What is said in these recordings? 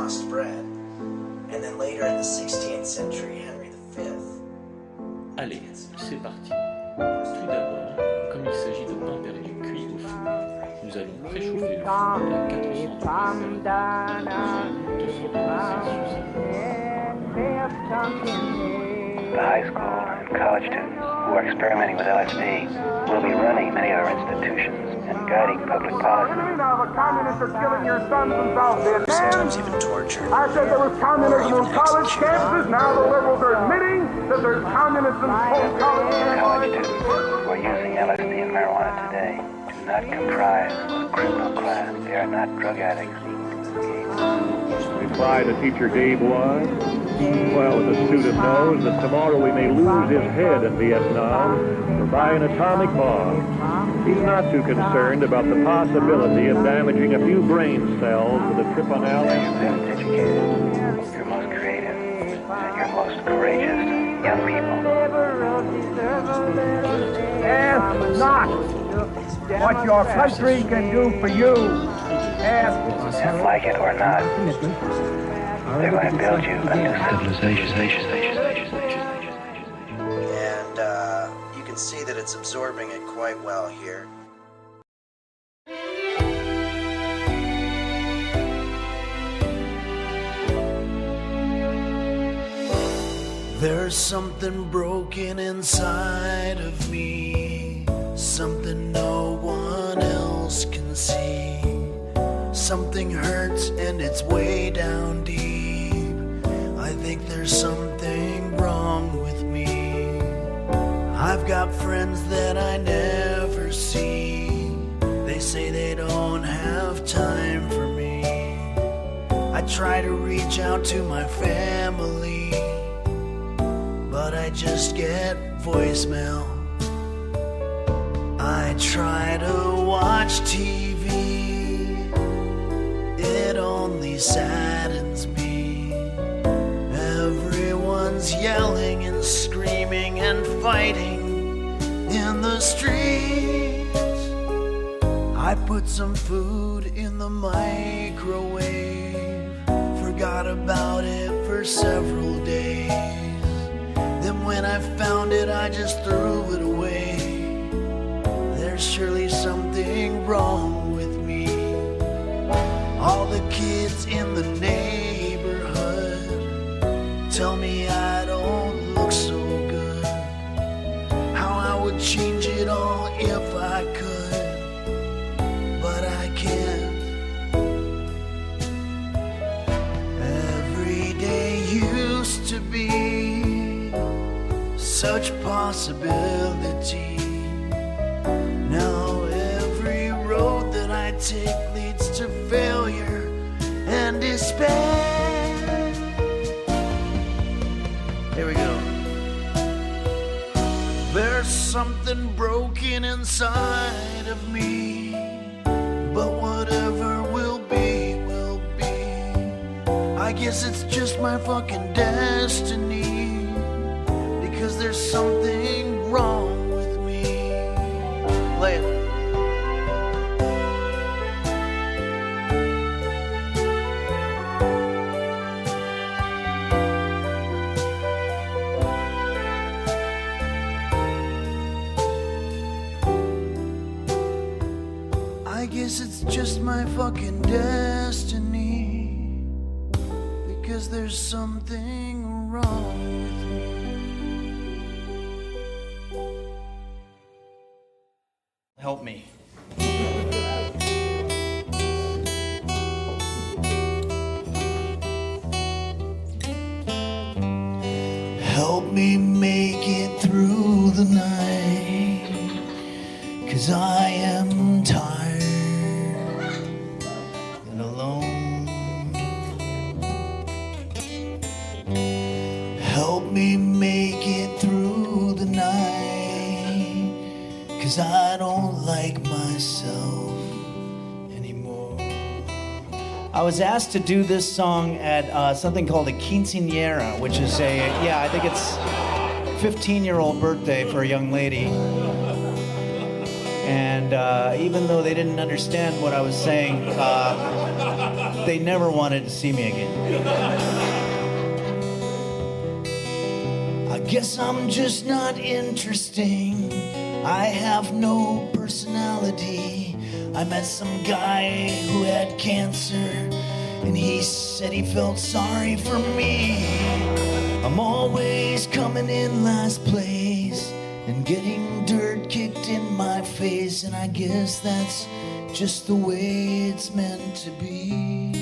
lost bread. And then later in the 16th century, Henry V. Allez, c'est parti. Tout d'abord, comme il s'agit de pain perdu cuit au feu, nous allons préchauffer le four à 400 The high school and college students who are experimenting with LSD will be running many of our institutions and guiding public policy. The communists are killing your sons in South Vietnam. Sometimes even torture. I said there was communism in college campuses. Now the liberals are admitting that there's communism in college campuses. College students who are using LSD and marijuana today do not comprise a criminal class. They are not drug addicts. Reply to teacher Gabe was, well, the student knows that tomorrow we may lose his head in Vietnam or by an atomic bomb. He's not too concerned about the possibility of damaging a few brain cells with a trip on You're LSD. best educated, you're most creative, and you're most courageous young people. Ask not what your country can do for you. Ask. And like it or not, they're going to build you a new civilization. And you can see that it's absorbing it quite well here. There's something broken inside of me, something no one else can see. Something hurts and it's way down deep. I think there's something wrong with me. I've got friends that I never see. They say they don't have time for me. I try to reach out to my family, but I just get voicemail. I try to watch TV, it only saddens me. Everyone's yelling and screaming and fighting in the streets. I put some food in the microwave, forgot about it for several days. Then when I found it, I just threw it away. There's surely something wrong with me. All the kids in the neighborhood tell me I don't look so good. How I would change it all if I could, but I can't. Every day used to be such possibility. Now every road that I take leads to failure and despair. Here we go. There's something broken inside of me, but whatever will be, will be. I guess it's just my fucking destiny, because there's something wrong with me. Play it. I guess it's just my fucking destiny, because there's something wrong with me. Help me. Help me make it through the night, 'cause I am tired and alone. Help me make it through the night, 'cause I don't like myself anymore. I was asked to do this song at something called a quinceañera, which is I think it's 15-year-old birthday for a young lady. And even though they didn't understand what I was saying, they never wanted to see me again. I guess I'm just not interesting. I have no personality. I met some guy who had cancer, and he said he felt sorry for me. I'm always coming in last place and getting dirt kicked in my face, and I guess that's just the way it's meant to be.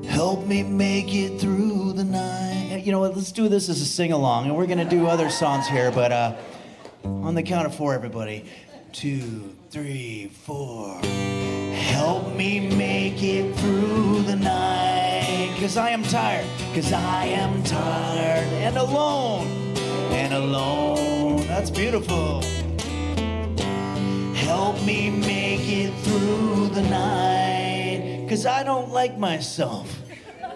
Help me make it through the night. You know what, let's do this as a sing-along, and we're gonna do other songs here, but on the count of 4, everybody. 2, 3, 4. Help me make it through the night, 'cause I am tired, 'cause I am tired and alone, and alone. That's beautiful. Help me make it through the night, 'cause I don't like myself,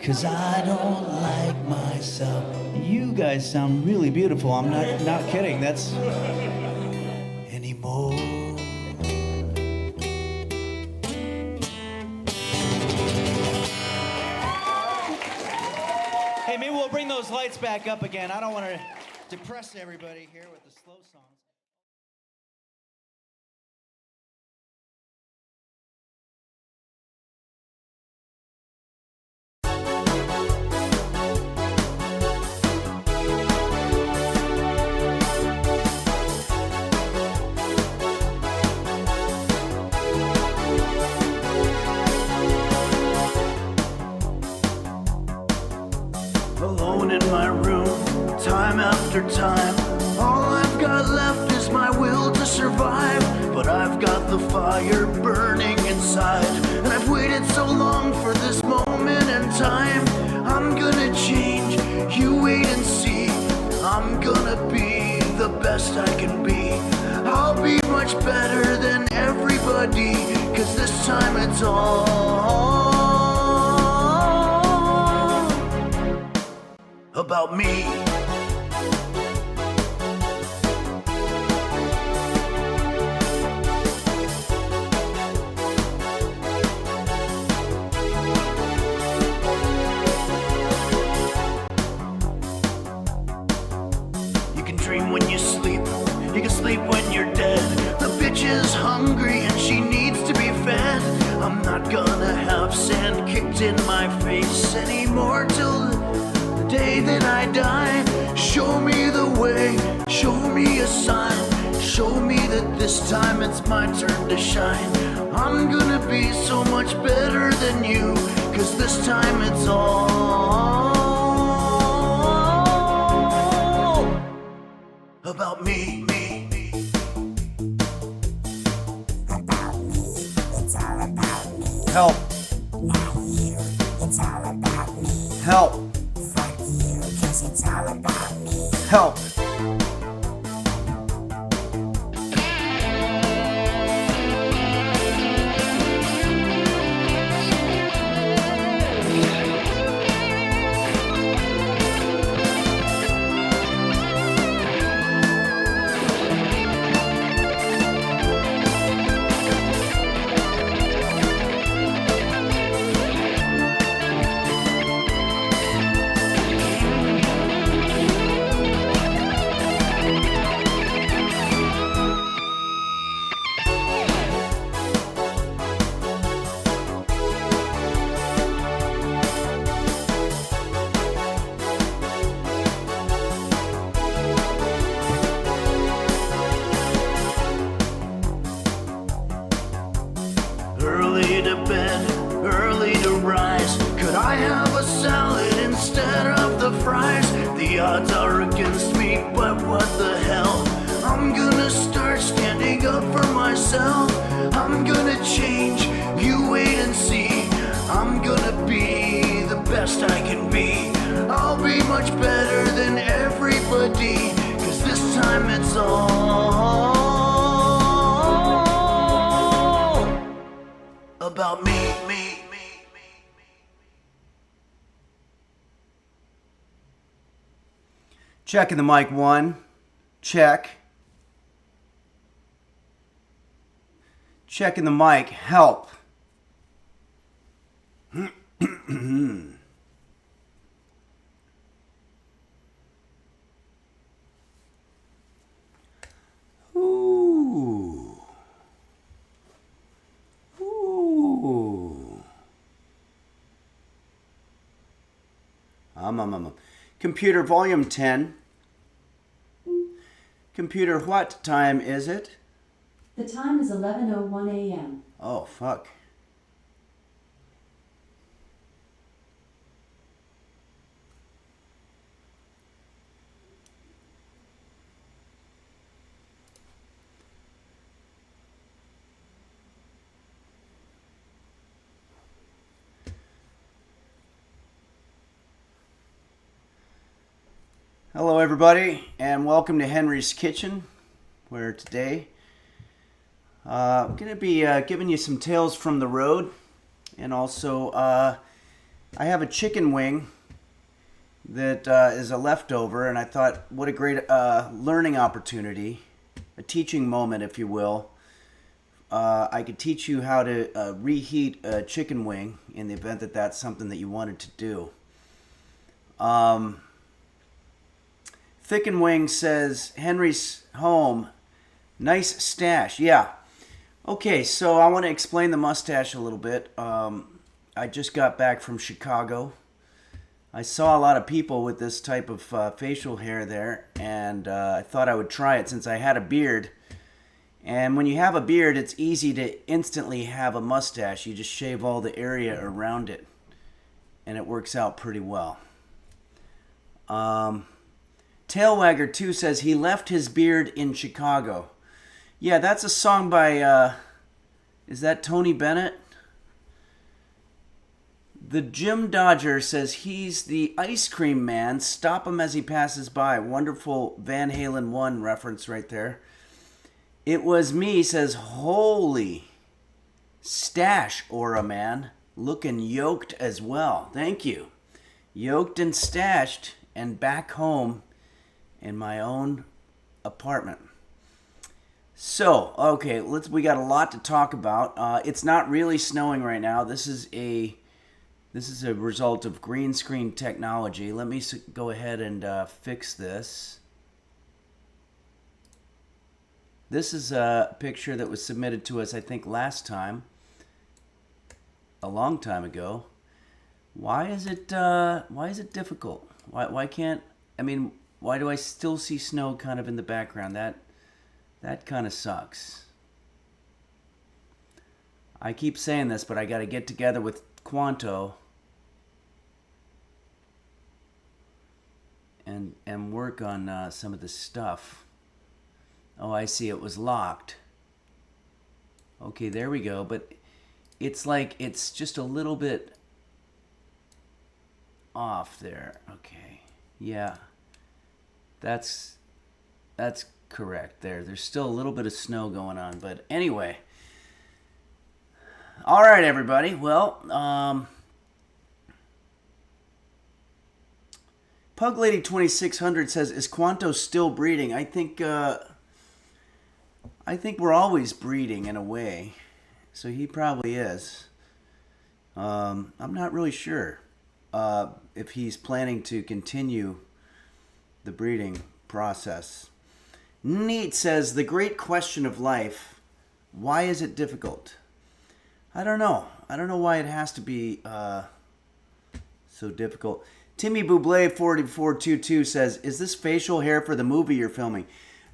'cause I don't like myself. You guys sound really beautiful. I'm not kidding. That's anymore. Hey, maybe we'll bring those lights back up again. I don't want to depress everybody here with the slow songs. Alone in my room, time after time. All I've got left is my will to survive. But I've got the fire burning inside, and I've waited so long for this moment in time. I'm gonna change, you wait and see. I'm gonna be the best I can be. I'll be much better than everybody, 'cause this time it's all about me. You can dream when you sleep, you can sleep when you're dead. The bitch is hungry and she needs to be fed. I'm not gonna have sand kicked in my face anymore till the day that I die. Show me the way, show me a sign, show me that this time it's my turn to shine. I'm gonna be so much better than you, 'cause this time it's all about me. Help. Help. Help. Early to bed, early to rise. Could I have a salad instead of the fries? The odds are against me, but what the hell? I'm gonna start standing up for myself. I'm gonna change, you wait and see. I'm gonna be the best I can be. I'll be much better than everybody, 'cause this time it's all about me. Checking the mic 1. Check. Checking the mic. Help. Ooh. Ooh. Computer volume 10. Computer, what time is it? The time is 11:01 a.m. Oh, fuck. Hello, everybody, and welcome to Henry's Kitchen, where today I'm going to be giving you some tales from the road, and also I have a chicken wing that is a leftover, and I thought, what a great learning opportunity, a teaching moment, if you will. I could teach you how to reheat a chicken wing in the event that that's something that you wanted to do. Thick and Wing says, Henry's home, nice stash. Yeah. Okay, so I want to explain the mustache a little bit. I just got back from Chicago. I saw a lot of people with this type of facial hair there, and I thought I would try it since I had a beard. And when you have a beard, it's easy to instantly have a mustache. You just shave all the area around it, and it works out pretty well. Tailwagger 2 says he left his beard in Chicago. Yeah, that's a song by, is that Tony Bennett? The Jim Dodger says he's the ice cream man. Stop him as he passes by. Wonderful Van Halen 1 reference right there. It was me, says, holy stash, Aura Man. Looking yoked as well. Thank you. Yoked and stashed and back home in my own apartment. So, okay, we got a lot to talk about. It's not really snowing right now. This is a result of green screen technology. Let me go ahead and fix this. This is a picture that was submitted to us, I think, last time, a long time ago. Why is it difficult? Why can't, I mean, why do I still see snow kind of in the background? That kind of sucks. I keep saying this, but I got to get together with Quanto and work on some of this stuff. Oh, I see. It was locked. Okay, there we go. But it's like it's just a little bit off there. Okay. Yeah. That's correct there. There's still a little bit of snow going on, but anyway. All right, everybody. Well, Pug Lady 2600 says, "Is Quanto still breeding?" I think we're always breeding in a way, so he probably is. I'm not really sure if he's planning to continue the breeding process. Neat says, "The great question of life, why is it difficult?" I don't know. I don't know why it has to be so difficult. Timmy Buble 4422 says, "Is this facial hair for the movie you're filming?"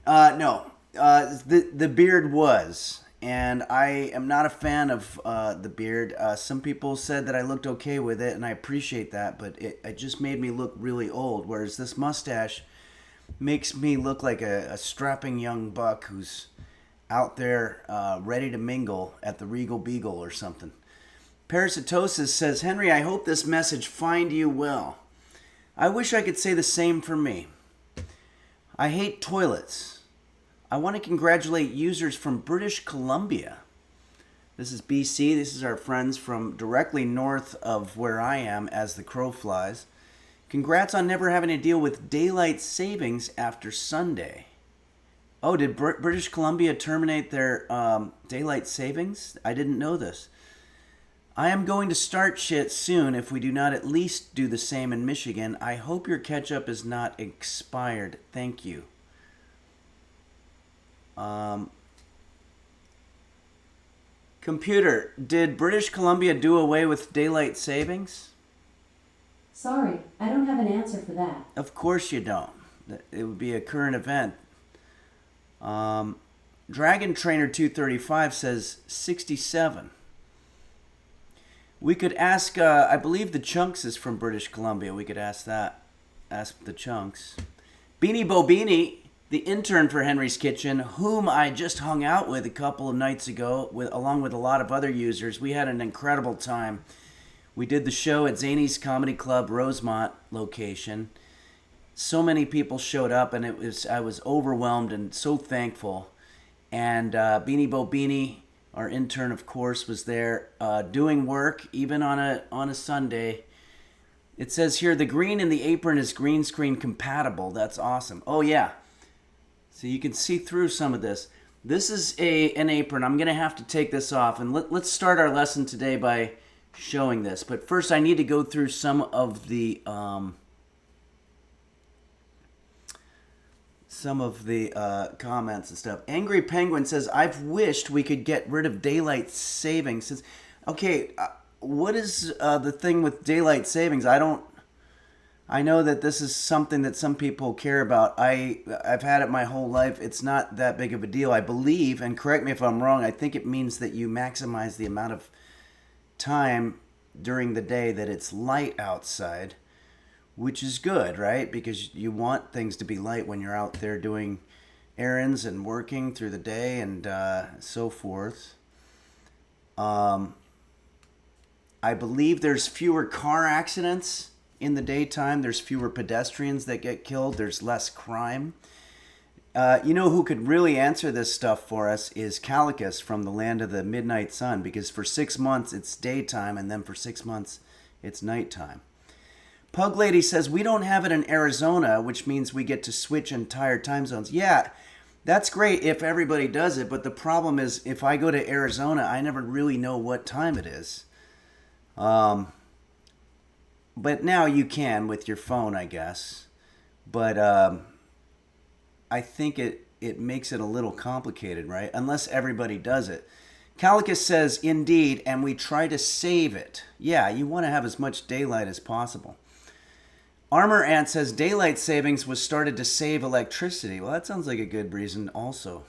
No. The beard was, and I am not a fan of the beard. Some people said that I looked okay with it, and I appreciate that, but it just made me look really old, whereas this mustache makes me look like a strapping young buck who's out there ready to mingle at the Regal Beagle or something. Parasitosis says, "Henry, I hope this message find you well. I wish I could say the same for me. I hate toilets. I want to congratulate users from British Columbia." This is BC. This is our friends from directly north of where I am as the crow flies. "Congrats on never having to deal with daylight savings after Sunday." Oh, did British Columbia terminate their daylight savings? I didn't know this. I am going to start shit soon if we do not at least do the same in Michigan. I hope your ketchup is not expired. Thank you. Computer, did British Columbia do away with daylight savings? Sorry, I don't have an answer for that. Of course you don't. It would be a current event. Dragon Trainer 235 says 67. We could ask, I believe the Chunks is from British Columbia. We could ask that. Ask the Chunks. Beanie Bobini, the intern for Henry's Kitchen, whom I just hung out with a couple of nights ago, along with a lot of other users. We had an incredible time. We did the show at Zany's Comedy Club, Rosemont location. So many people showed up, and I was overwhelmed and so thankful. And Beanie Bobini, our intern, of course, was there doing work, even on a Sunday. It says here, the green in the apron is green screen compatible. That's awesome. Oh, yeah. So you can see through some of this. This is an apron. I'm going to have to take this off. And let's start our lesson today by showing this. But first, I need to go through some of the comments and stuff. Angry Penguin says, I've wished we could get rid of daylight savings. Okay, what is the thing with daylight savings? I know that this is something that some people care about. I've had it my whole life. It's not that big of a deal. I believe, and correct me if I'm wrong, I think it means that you maximize the amount of time during the day that it's light outside, which is good, right? Because you want things to be light when you're out there doing errands and working through the day and so forth. I believe there's fewer car accidents in the daytime. There's fewer pedestrians that get killed. There's less crime. You know who could really answer this stuff for us is Calicus from the Land of the Midnight Sun, because for 6 months it's daytime and then for 6 months it's nighttime. Pug Lady says, we don't have it in Arizona, which means we get to switch entire time zones. Yeah, that's great if everybody does it, but the problem is if I go to Arizona, I never really know what time it is. But now you can with your phone, I guess. But I think it makes it a little complicated, right? Unless everybody does it. Calicus says, indeed, and we try to save it. Yeah, you want to have as much daylight as possible. Armor Ant says daylight savings was started to save electricity. Well, that sounds like a good reason also.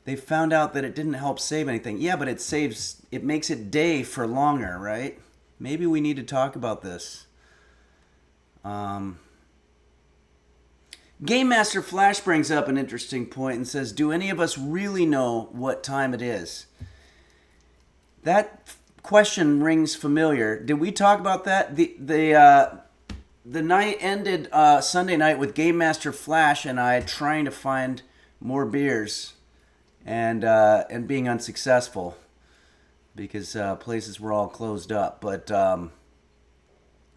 They found out that it didn't help save anything. Yeah, but it makes it day for longer, right? Maybe we need to talk about this. Game Master Flash brings up an interesting point and says, do any of us really know what time it is? That question rings familiar. Did we talk about that? The night ended Sunday night with Game Master Flash and I trying to find more beers and being unsuccessful because places were all closed up. But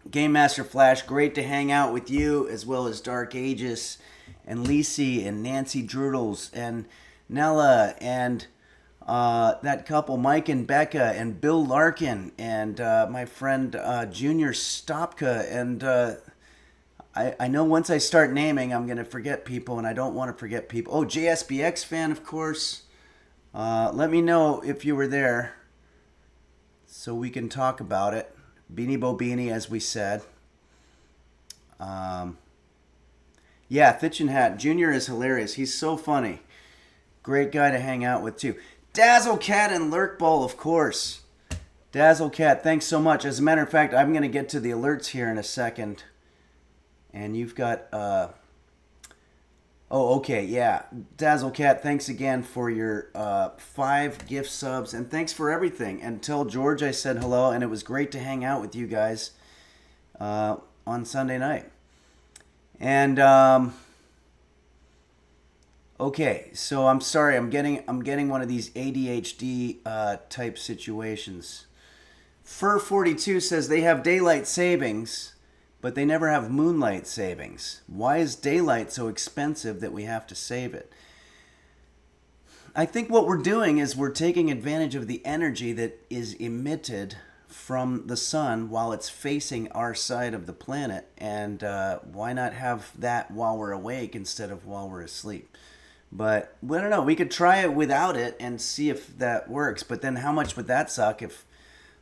Game Master Flash, great to hang out with you, as well as Dark Aegis and Lisi and Nancy Drudels and Nella and that couple, Mike and Becca and Bill Larkin and my friend Junior Stopka. And I know once I start naming, I'm going to forget people, and I don't want to forget people. Oh, JSBX fan, of course. Let me know if you were there so we can talk about it. Beanie Bobini, as we said. Yeah, Thitch and Hat. Junior is hilarious. He's so funny. Great guy to hang out with, too. Dazzle Cat and Lurk Ball, of course. Dazzle Cat, thanks so much. As a matter of fact, I'm going to get to the alerts here in a second. And you've got... Oh, okay, yeah. Dazzle Cat, thanks again for your 5 gift subs. And thanks for everything. And tell George I said hello. And it was great to hang out with you guys on Sunday night. And... Okay, so I'm sorry, I'm getting one of these ADHD type situations. Fur42 says they have daylight savings, but they never have moonlight savings. Why is daylight so expensive that we have to save it? I think what we're doing is we're taking advantage of the energy that is emitted from the sun while it's facing our side of the planet. And why not have that while we're awake instead of while we're asleep? But I don't know. We could try it without it and see if that works. But then how much would that suck if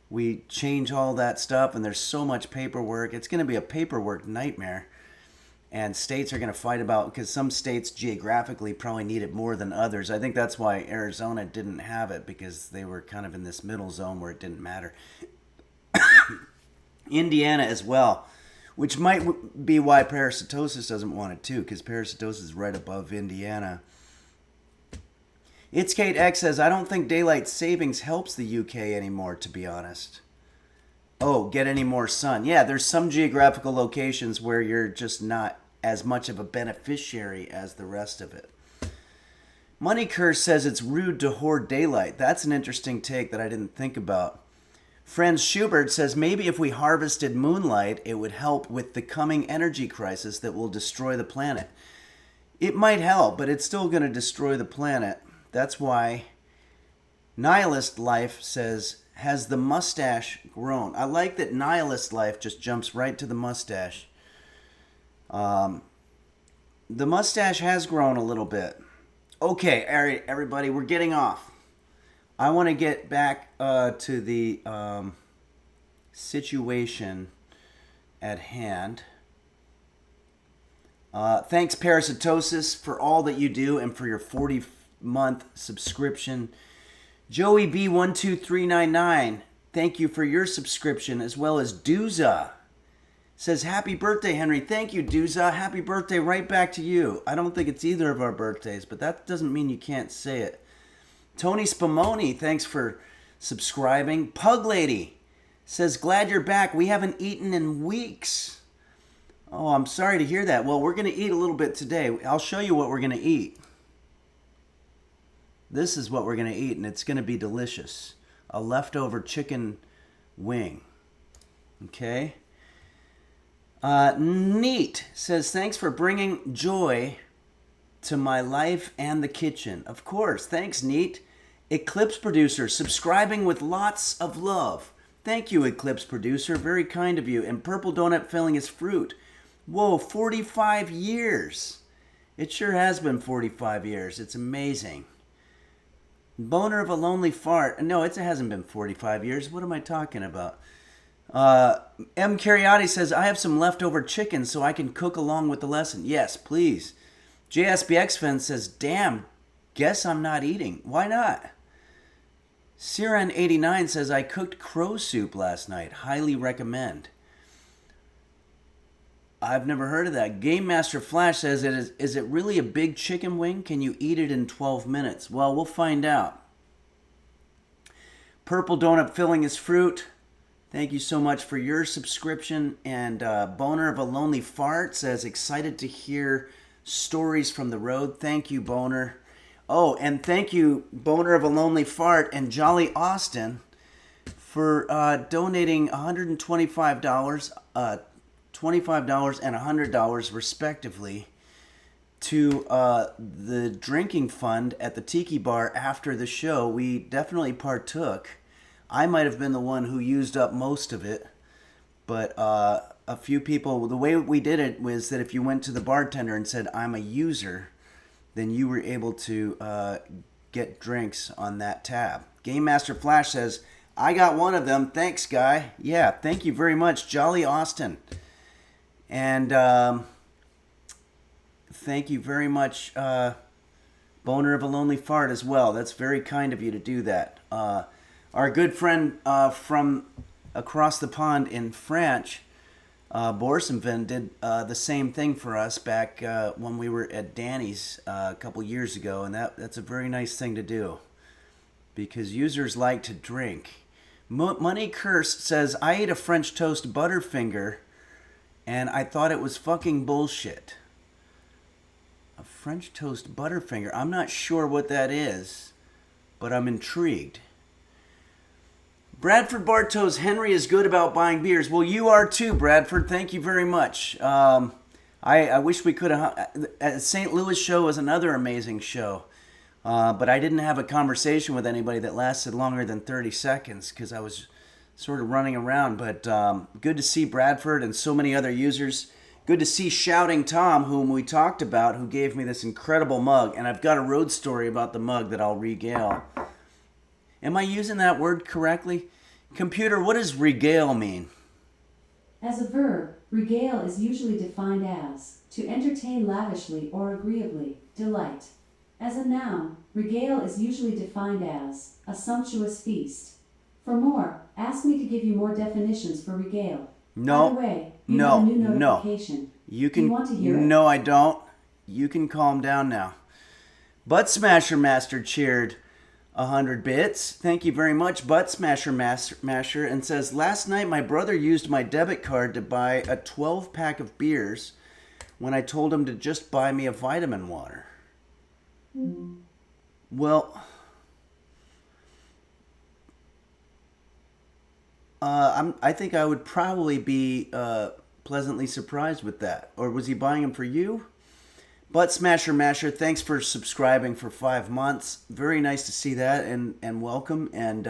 we change all that stuff and there's so much paperwork? It's going to be a paperwork nightmare. And states are going to fight about, because some states geographically probably need it more than others. I think that's why Arizona didn't have it, because they were kind of in this middle zone where it didn't matter. Indiana as well, which might be why parasitosis doesn't want it too, because parasitosis is right above Indiana. It's Kate X says, I don't think daylight savings helps the UK anymore, to be honest. Oh, get any more sun. Yeah, there's some geographical locations where you're just not as much of a beneficiary as the rest of it. Money Curse says it's rude to hoard daylight. That's an interesting take that I didn't think about. Franz Schubert says maybe if we harvested moonlight, it would help with the coming energy crisis that will destroy the planet. It might help, but it's still going to destroy the planet. That's why Nihilist Life says, has the mustache grown? I like that Nihilist Life just jumps right to the mustache. The mustache has grown a little bit. Okay, all right, everybody, we're getting off. I want to get back to the situation at hand. Thanks, Parasitosis, for all that you do and for your 40-month subscription. Joey B12399, thank you for your subscription, as well as Dooza. Says, happy birthday, Henry. Thank you, Dooza. Happy birthday right back to you. I don't think it's either of our birthdays, but that doesn't mean you can't say it. Tony Spumoni, thanks for subscribing. Pug Lady says, glad you're back. We haven't eaten in weeks. Oh, I'm sorry to hear that. Well, we're going to eat a little bit today. I'll show you what we're going to eat. This is what we're going to eat, and it's going to be delicious. A leftover chicken wing. Okay? Neat says, thanks for bringing joy to my life and the kitchen. Of course. Thanks, Neat. Eclipse Producer, subscribing with lots of love. Thank you, Eclipse Producer. Very kind of you. And Purple Donut filling his fruit. Whoa, 45 years. It sure has been 45 years. It's amazing. Boner of a Lonely Fart. No, it hasn't been 45 years. What am I talking about? M. Cariotti says, I have some leftover chicken so I can cook along with the lesson. Yes, please. JSBX Fan says, damn, guess I'm not eating. Why not? Siren89 says, I cooked crow soup last night. Highly recommend. I've never heard of that. Game Master Flash says, is it really a big chicken wing? Can you eat it in 12 minutes? Well, we'll find out. Purple Donut filling his fruit. Thank you so much for your subscription. And Boner of a Lonely Fart says, excited to hear stories from the road. Thank you, Boner. Oh, and thank you, Boner of a Lonely Fart and Jolly Austin, for donating $125, $25 and $100 respectively to the drinking fund at the Tiki Bar after the show. We definitely partook. I might have been the one who used up most of it, but a few people, the way we did it was that if you went to the bartender and said, I'm a user, then you were able to get drinks on that tab. Game Master Flash says, I got one of them. Thanks, guy. Yeah, thank you very much, Jolly Austin. And thank you very much, Boner of a Lonely Fart as well. That's very kind of you to do that. Our good friend from across the pond in France, Borsenvin, did the same thing for us back when we were at Danny's a couple years ago, and that's a very nice thing to do because users like to drink. Money Cursed says, I ate a French toast Butterfinger and I thought it was fucking bullshit. A French toast Butterfinger. I'm not sure what that is, but I'm intrigued. Bradford Bartos, Henry is good about buying beers. Well, you are too, Bradford. Thank you very much. I wish we could have... St. Louis show was another amazing show. But I didn't have a conversation with anybody that lasted longer than 30 seconds because I was sort of running around. But good to see Bradford and so many other users. Good to see Shouting Tom, whom we talked about, who gave me this incredible mug. And I've got a road story about the mug that I'll regale. Am I using that word correctly? Computer, what does regale mean? As a verb, regale is usually defined as to entertain lavishly or agreeably, delight. As a noun, regale is usually defined as a sumptuous feast. For more, ask me to give you more definitions for regale. No. By the way, you have a new notification. You Do you want to hear it? No, I don't. You can calm down now. Butt Smasher Master cheered 100 bits. Thank you very much, Butt Smasher Masher, and says, last night my brother used my debit card to buy a 12-pack of beers when I told him to just buy me a vitamin water. Well, I think I would probably be pleasantly surprised with that. Or was he buying them for you? Butt Smasher Masher, thanks for subscribing for 5 months. Very nice to see that and welcome. And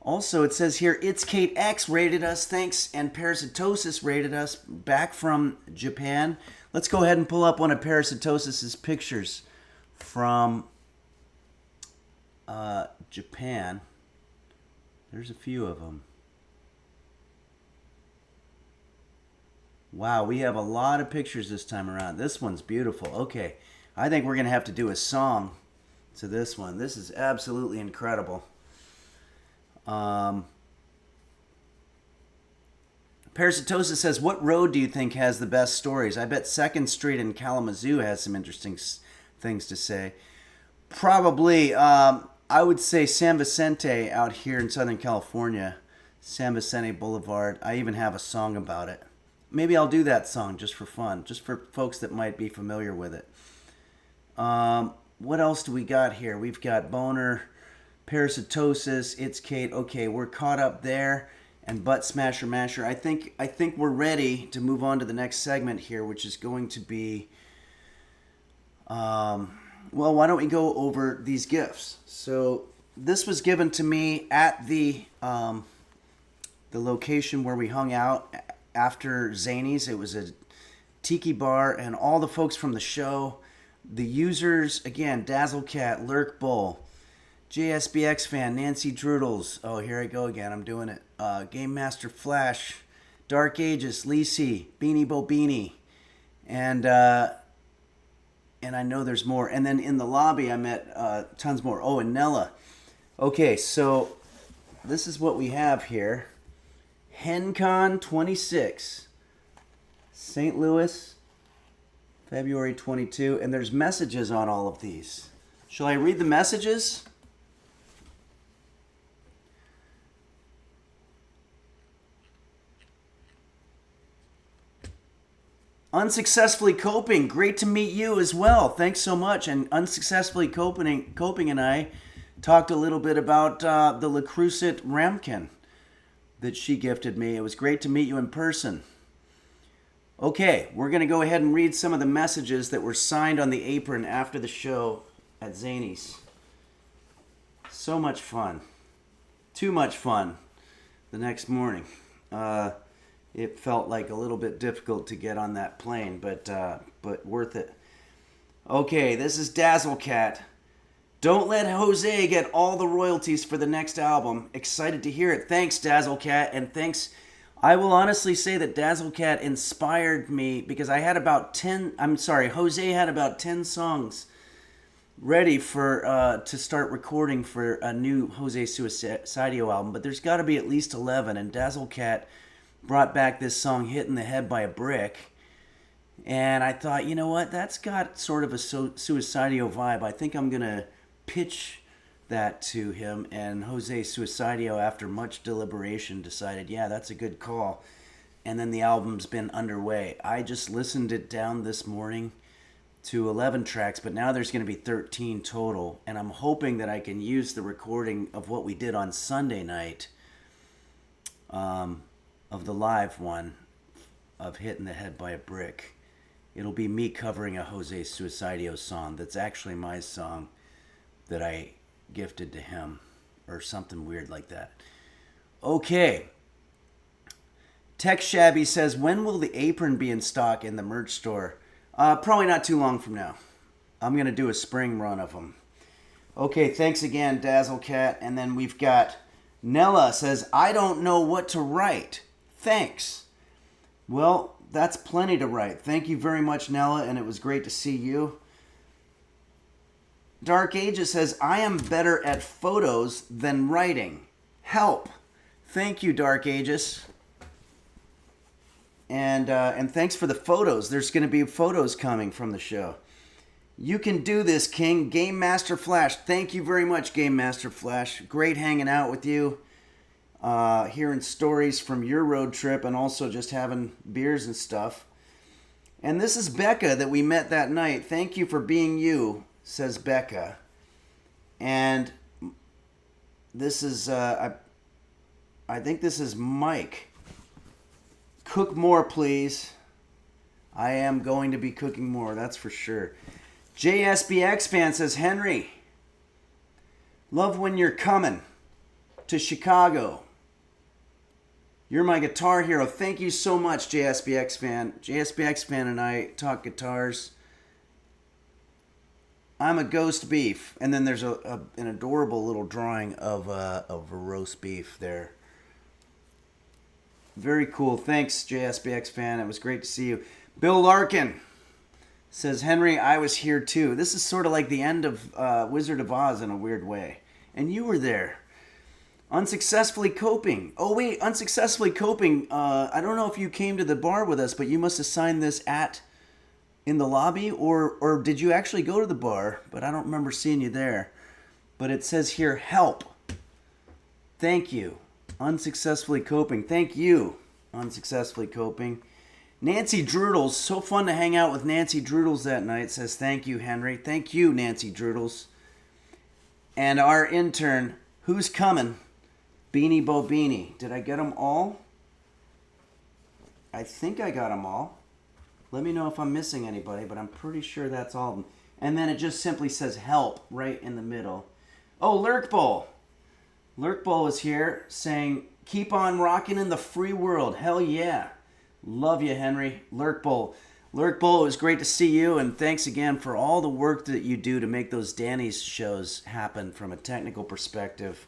also it says here, It's Kate X rated us, thanks, and Parasitosis rated us back from Japan. Let's go ahead and pull up one of Parasitosis's pictures from Japan. There's a few of them. Wow, we have a lot of pictures this time around. This one's beautiful. Okay, I think we're going to have to do a song to this one. This is absolutely incredible. Parasitosis says, what road do you think has the best stories? I bet 2nd Street in Kalamazoo has some interesting things to say. Probably, I would say San Vicente out here in Southern California. San Vicente Boulevard. I even have a song about it. Maybe I'll do that song just for fun, just for folks that might be familiar with it. What else do we got here? We've got Boner, Parasitosis, It's Kate. Okay, we're caught up there. And Butt Smasher Masher. I think we're ready to move on to the next segment here, which is going to be, well, why don't we go over these gifts? So this was given to me at the location where we hung out after Zany's. It was a tiki bar, and all the folks from the show, the users, again, Dazzlecat, Lurk Bull, JSBX fan, Nancy Droodles. Oh, here I go again. I'm doing it. Game Master Flash, Dark Aegis, Lisi, Beanie Bo Beanie, and I know there's more. And then in the lobby, I met tons more. Oh, and Nella. Okay, so this is what we have here. HenCon 26, St. Louis, February 22, and there's messages on all of these. Shall I read the messages? Unsuccessfully Coping, great to meet you as well. Thanks so much. And Unsuccessfully Coping and I talked a little bit about the Le Creuset ramekin that she gifted me. It was great to meet you in person. Okay, we're going to go ahead and read some of the messages that were signed on the apron after the show at Zany's. So much fun. Too much fun the next morning. It felt like a little bit difficult to get on that plane, but worth it. Okay, this is Dazzlecat. Don't let Jose get all the royalties for the next album. Excited to hear it. Thanks, Dazzlecat, and thanks. I will honestly say that Dazzlecat inspired me because I had about 10, Jose had about 10 songs ready for to start recording for a new Jose Suicidio album, but there's got to be at least 11, and Dazzlecat brought back this song, Hit in the Head by a Brick. And I thought, you know what, that's got sort of a Suicidio vibe. I think I'm going to pitch that to him. And Jose Suicidio, after much deliberation, decided, yeah, that's a good call. And then the album's been underway. I just listened it down this morning to 11 tracks, but now there's going to be 13 total. And I'm hoping that I can use the recording of what we did on Sunday night, of the live one of Hit in the Head by a Brick. It'll be me covering a Jose Suicidio song that's actually my song. that I gifted to him or something weird like that. Okay. Tech Shabby says, when will the apron be in stock in the merch store? Probably not too long from now. I'm going to do a spring run of them. Okay, thanks again, Dazzlecat. And then we've got Nella says, I don't know what to write. Thanks. Well, that's plenty to write. Thank you very much, Nella, and it was great to see you. Dark Ages says, I am better at photos than writing. Help. Thank you, Dark Ages. And thanks for the photos. There's going to be photos coming from the show. You can do this, King. Game Master Flash. Thank you very much, Game Master Flash. Great hanging out with you. Hearing stories from your road trip and also just having beers and stuff. And this is Becca that we met that night. Thank you for being you, says Becca. And this is, I think this is Mike. Cook more, please. I am going to be cooking more, that's for sure. JSBX fan says, Henry, love when you're coming to Chicago. You're my guitar hero. Thank you so much, JSBX fan. JSBX fan and I talk guitars. I'm a ghost beef. And then there's an adorable little drawing of a roast beef there. Very cool. Thanks, JSBX fan. It was great to see you. Bill Larkin says, Henry, I was here too. This is sort of like the end of Wizard of Oz in a weird way. And you were there. Unsuccessfully coping. Oh, wait, unsuccessfully coping. I don't know if you came to the bar with us, but you must have signed this in the lobby, or did you actually go to the bar? But I don't remember seeing you there. But it says here, help. Thank you. Unsuccessfully coping. Thank you. Unsuccessfully coping. Nancy Droodles. So fun to hang out with Nancy Droodles that night. Says, thank you, Henry. Thank you, Nancy Droodles. And our intern, who's coming? Beanie Bobini. Did I get them all? I think I got them all. Let me know if I'm missing anybody, but I'm pretty sure that's all of them. And then it just simply says help right in the middle. Oh, Lurkbowl. Lurkbowl is here saying, keep on rocking in the free world. Hell yeah. Love you, Henry. Lurkbowl. Lurkbowl, it was great to see you, and thanks again for all the work that you do to make those Danny's shows happen from a technical perspective.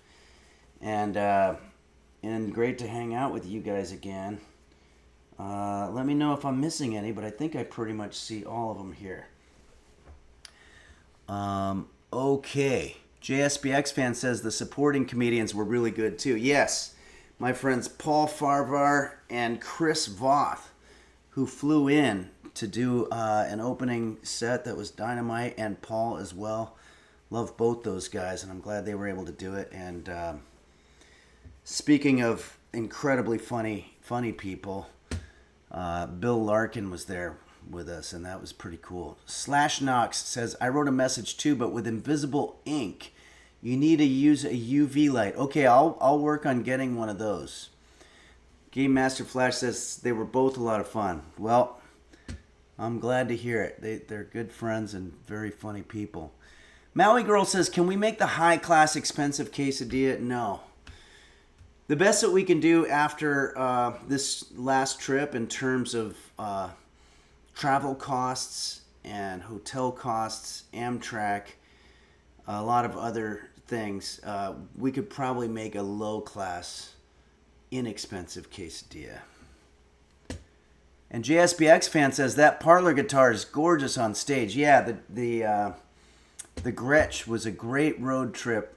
And great to hang out with you guys again. Let me know if I'm missing any, but I think I pretty much see all of them here. Okay. JSBX fan says the supporting comedians were really good too. Yes, my friends Paul Farvar and Chris Voth, who flew in to do an opening set that was dynamite, and Paul as well. Love both those guys, and I'm glad they were able to do it. And speaking of incredibly funny people, Bill Larkin was there with us, and that was pretty cool. Slash Knox says, I wrote a message too, but with invisible ink. You need to use a UV light. Okay, I'll work on getting one of those. Game Master Flash says they were both a lot of fun. Well, I'm glad to hear it. They're good friends and very funny people. Maui Girl says, can we make the high-class expensive quesadilla? No. The best that we can do after this last trip in terms of travel costs and hotel costs, Amtrak, a lot of other things, we could probably make a low-class, inexpensive quesadilla. And JSBX fan says that parlor guitar is gorgeous on stage. Yeah, the Gretsch was a great road trip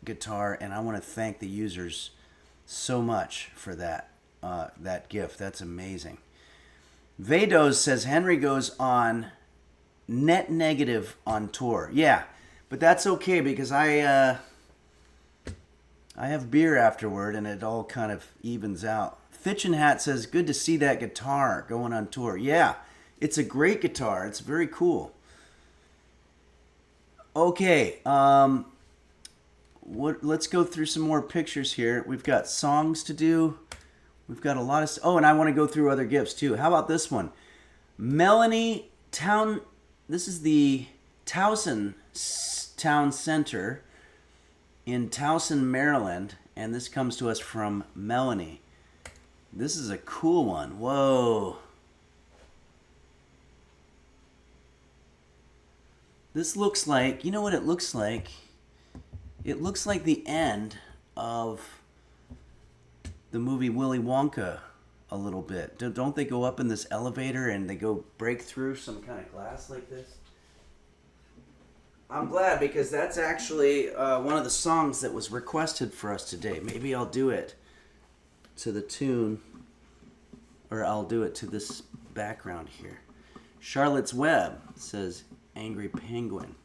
guitar, and I want to thank the users so much for that gift. That's amazing. Vados says Henry goes on net negative on tour. Yeah, but that's okay because I have beer afterward, and it all kind of evens out. Fitchin' Hat says, good to see that guitar going on tour. Yeah, it's a great guitar. It's very cool. Okay, let's go through some more pictures here. We've got songs to do. We've got a lot of... Oh, and I want to go through other gifts, too. How about this one? Melanie Town... This is the Towson town center in Towson, Maryland, and this comes to us from Melanie. This is a cool one. Whoa. This looks like, you know what it looks like? It looks like the end of the movie Willy Wonka a little bit. Don't they go up in this elevator and they go break through some kind of glass like this? I'm glad, because that's actually one of the songs that was requested for us today. Maybe I'll do it to the tune, or I'll do it to this background here. Charlotte's Web says Angry Penguin.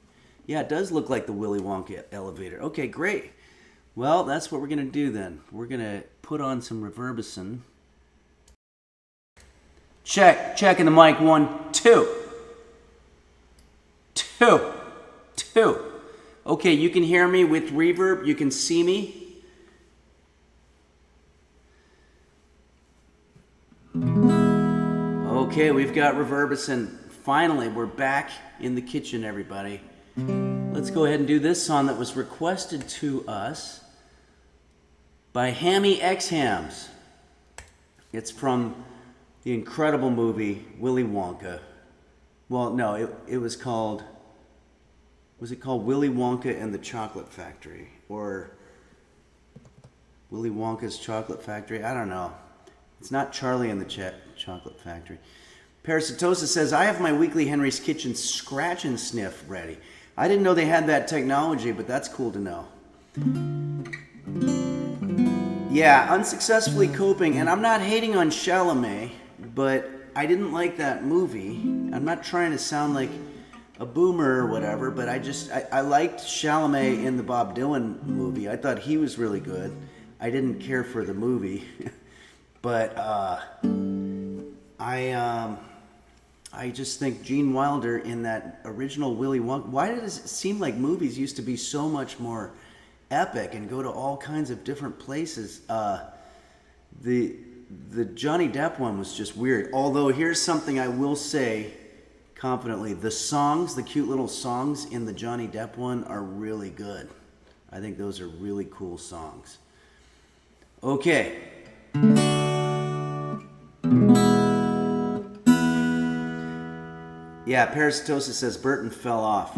Yeah, it does look like the Willy Wonka elevator. Okay, great. Well, that's what we're going to do then. We're going to put on some reverbicin. Checking the mic. 1, 2. 2. 2. Okay, you can hear me with reverb. You can see me. Okay, we've got reverbicin. Finally, we're back in the kitchen, everybody. Let's go ahead and do this song that was requested to us by Hammy X Hams. It's from the incredible movie Willy Wonka. Well, no, it was called... Was it called Willy Wonka and the Chocolate Factory? Or Willy Wonka's Chocolate Factory? I don't know. It's not Charlie and the Chocolate Factory. Parasitosis says, I have my weekly Henry's Kitchen scratch and sniff ready. I didn't know they had that technology, but that's cool to know. Yeah, unsuccessfully coping, and I'm not hating on Chalamet, but I didn't like that movie. I'm not trying to sound like a boomer or whatever, but I liked Chalamet in the Bob Dylan movie. I thought he was really good. I didn't care for the movie, but I just think Gene Wilder in that original Willy Wonka. Why does it seem like movies used to be so much more epic and go to all kinds of different places? The Johnny Depp one was just weird. Although here's something I will say confidently: the songs, the cute little songs in the Johnny Depp one, are really good. I think those are really cool songs. Okay. Yeah, Parasitosis says Burton fell off.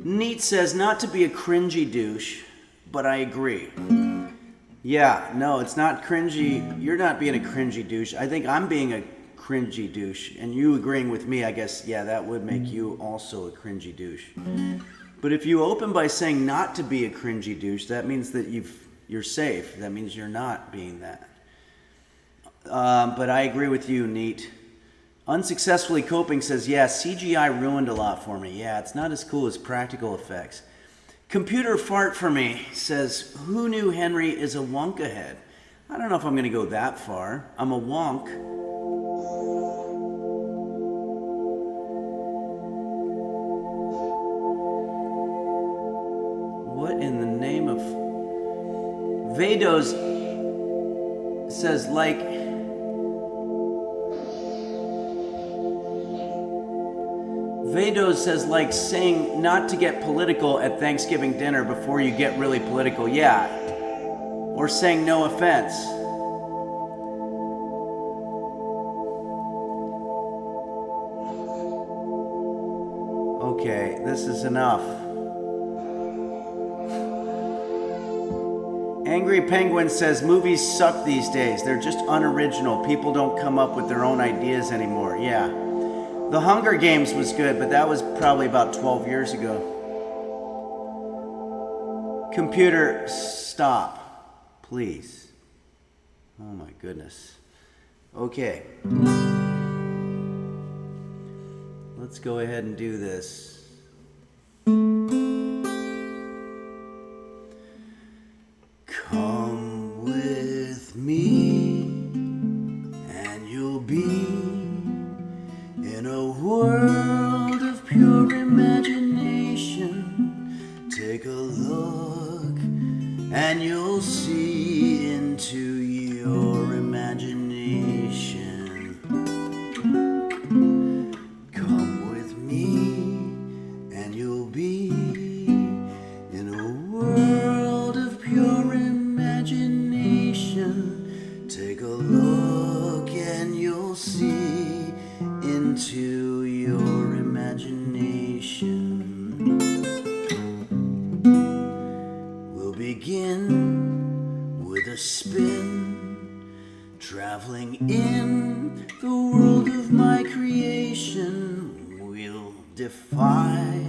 Neat says not to be a cringy douche, but I agree. Yeah, no, it's not cringy. You're not being a cringy douche. I think I'm being a cringy douche. And you agreeing with me, I guess, yeah, that would make you also a cringy douche. But if you open by saying not to be a cringy douche, that means that you're safe. That means you're not being that. But I agree with you, Neat. Unsuccessfully coping says, yeah, CGI ruined a lot for me. Yeah, it's not as cool as practical effects. Computer fart for me says, who knew Henry is a Wonka head? I don't know if I'm going to go that far. I'm a wonk. What in the name of... Vados says, like... Vados says, like saying not to get political at Thanksgiving dinner before you get really political. Yeah. Or saying no offense. Okay, this is enough. Angry Penguin says, movies suck these days. They're just unoriginal. People don't come up with their own ideas anymore. Yeah. The Hunger Games was good, but that was probably about 12 years ago. Computer, stop, please. Oh my goodness. Okay. Let's go ahead and do this. Come with me, and you'll be in a world of pure imagination. Take a look and you'll see into your imagination. Come with me see into your imagination. We'll begin with a spin, traveling in the world of my creation. We'll defy,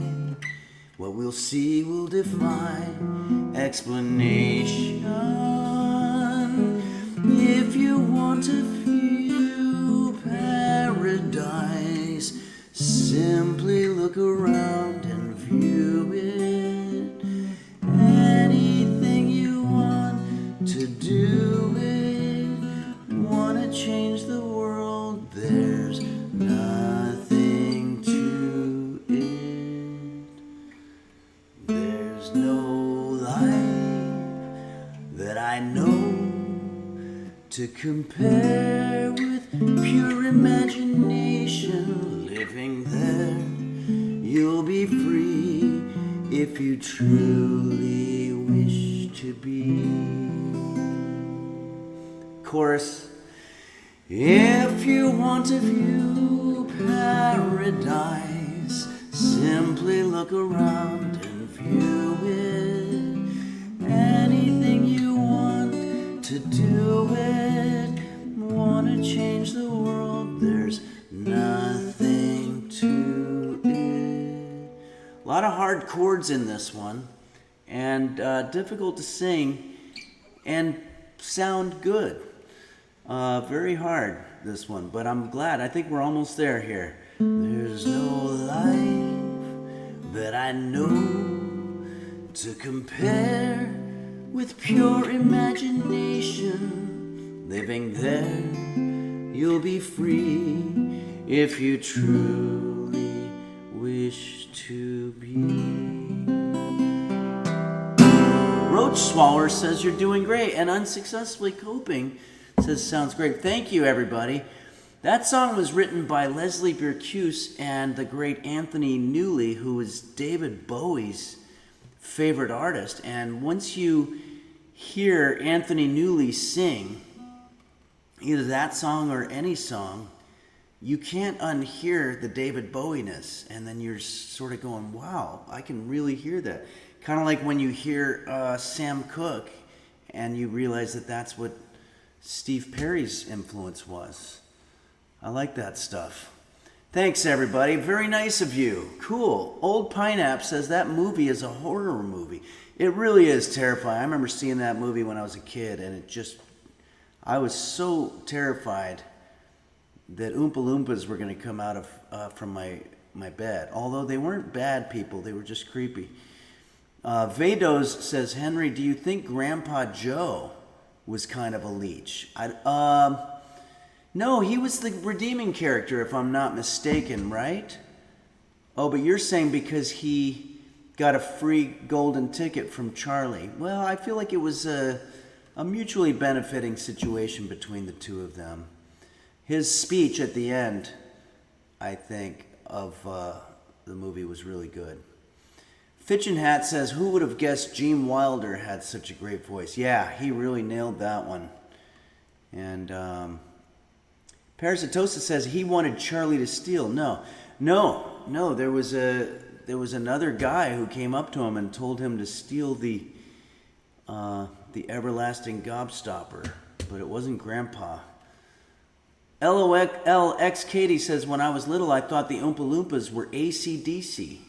what we'll see will defy explanation. If you want to feel paradise, simply look around and view it. Anything you want to do it, want to change the world, there's nothing to it. There's no life that I know to compare with pure imagination. Living there, you'll be free if you truly wish to be. Chorus. If you want to view paradise, simply look around and view it. Anything you want to do it, want to change the world, there's nothing to it. A lot of hard chords in this one, and difficult to sing and sound good. Very hard, this one, but I'm glad. I think we're almost there here. There's no life that I know to compare with pure imagination. Living there, you'll be free if you truly wish to be. Roach Swaller says you're doing great, and unsuccessfully coping says sounds great. Thank you, everybody. That song was written by Leslie Bercuse and the great Anthony Newley, who was David Bowie's favorite artist. And once you hear Anthony Newley sing, either that song or any song, you can't unhear the David Bowie-ness. And then you're sort of going, wow, I can really hear that. Kind of like when you hear Sam Cooke and you realize that that's what Steve Perry's influence was. I like that stuff. Thanks, everybody. Very nice of you. Cool. Old Pineapple says that movie is a horror movie. It really is terrifying. I remember seeing that movie when I was a kid, and I was so terrified that Oompa Loompas were going to come out of from my bed. Although they weren't bad people, they were just creepy. Vados says, Henry, do you think Grandpa Joe was kind of a leech? No, he was the redeeming character, if I'm not mistaken, right? Oh, but you're saying because he got a free golden ticket from Charlie. Well, I feel like it was a mutually benefiting situation between the two of them. His speech at the end, I think, of the movie was really good. Fitchin' Hat says, who would have guessed Gene Wilder had such a great voice? Yeah, he really nailed that one. And Parasitosa says he wanted Charlie to steal. No, there was another guy who came up to him and told him to steal the everlasting gobstopper, but it wasn't Grandpa. LOX Katie says, when I was little, I thought the Oompa Loompas were AC/DC.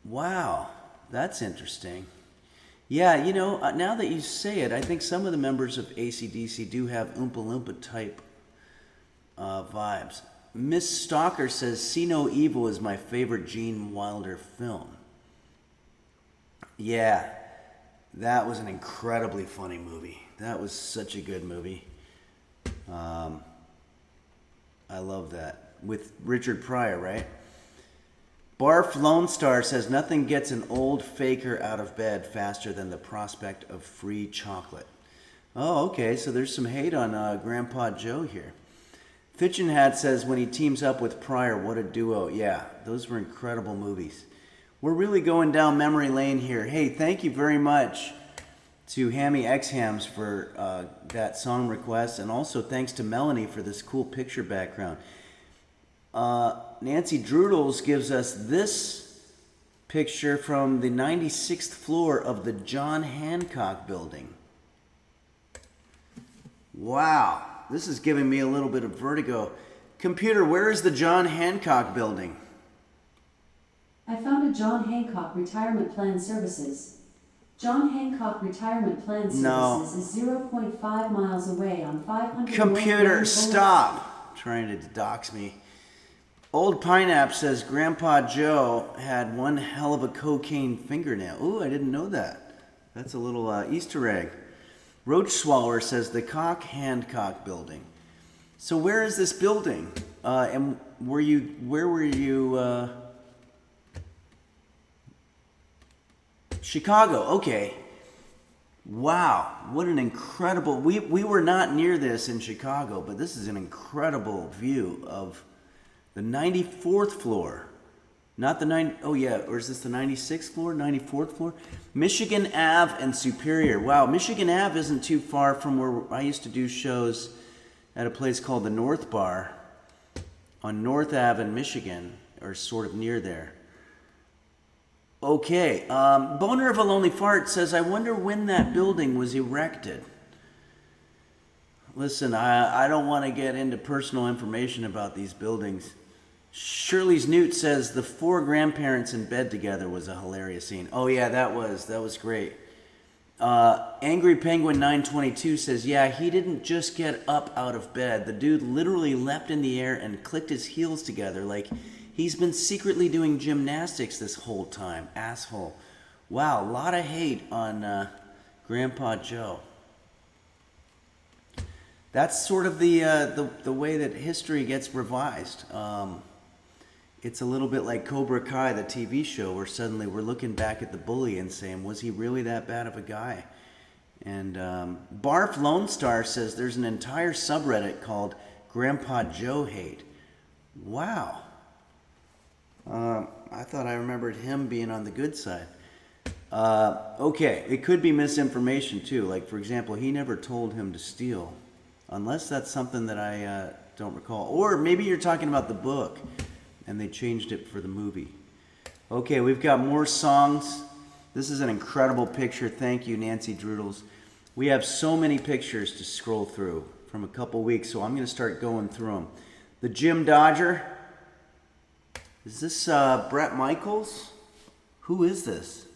Wow, that's interesting. Yeah, now that you say it, I think some of the members of AC/DC do have Oompa Loompa type vibes. Miss Stalker says, See No Evil is my favorite Gene Wilder film. Yeah, that was an incredibly funny movie. That was such a good movie. I love that. With Richard Pryor, right? Barf Lone Star says, nothing gets an old faker out of bed faster than the prospect of free chocolate. Oh, okay, so there's some hate on Grandpa Joe here. Fitchin' Hat says, when he teams up with Pryor, what a duo. Yeah, those were incredible movies. We're really going down memory lane here. Hey, thank you very much to Hammy X Hams for that song request, and also thanks to Melanie for this cool picture background. Nancy Droodles gives us this picture from the 96th floor of the John Hancock building. Wow, this is giving me a little bit of vertigo. Computer, where is the John Hancock building? I found a John Hancock Retirement Plan Services. John Hancock Retirement Plan Services is 0.5 miles away on 500. Computer, stop trying to dox me. Old Pineapple says Grandpa Joe had one hell of a cocaine fingernail. Ooh, I didn't know that. That's a little Easter egg. Roach Swallower says the Hancock building. So where is this building? And where were you? Chicago, okay. Wow, what an incredible... We were not near this in Chicago, but this is an incredible view of the 94th floor. Not the oh yeah, or is this the 96th floor, 94th floor? Michigan Ave and Superior. Wow, Michigan Ave isn't too far from where I used to do shows at a place called the North Bar on North Ave in Michigan, or sort of near there. Okay, Boner of a Lonely Fart says, I wonder when that building was erected. Listen, I don't want to get into personal information about these buildings. Shirley's Newt says the 4 grandparents in bed together was a hilarious scene. Oh yeah, that was great. Angry Penguin 922 says, yeah, he didn't just get up out of bed. The dude literally leapt in the air and clicked his heels together like he's been secretly doing gymnastics this whole time. Asshole. Wow, a lot of hate on Grandpa Joe. That's sort of the way that history gets revised. It's a little bit like Cobra Kai, the TV show, where suddenly we're looking back at the bully and saying, was he really that bad of a guy? And Barf Lone Star says there's an entire subreddit called Grandpa Joe Hate. Wow. I thought I remembered him being on the good side. Okay, it could be misinformation too. Like, for example, he never told him to steal. Unless that's something that I don't recall. Or maybe you're talking about the book and they changed it for the movie. Okay, we've got more songs. This is an incredible picture. Thank you, Nancy Droodles. We have so many pictures to scroll through from a couple weeks, so I'm going to start going through them. The Jim Dodger. Is this Bret Michaels? Who is this?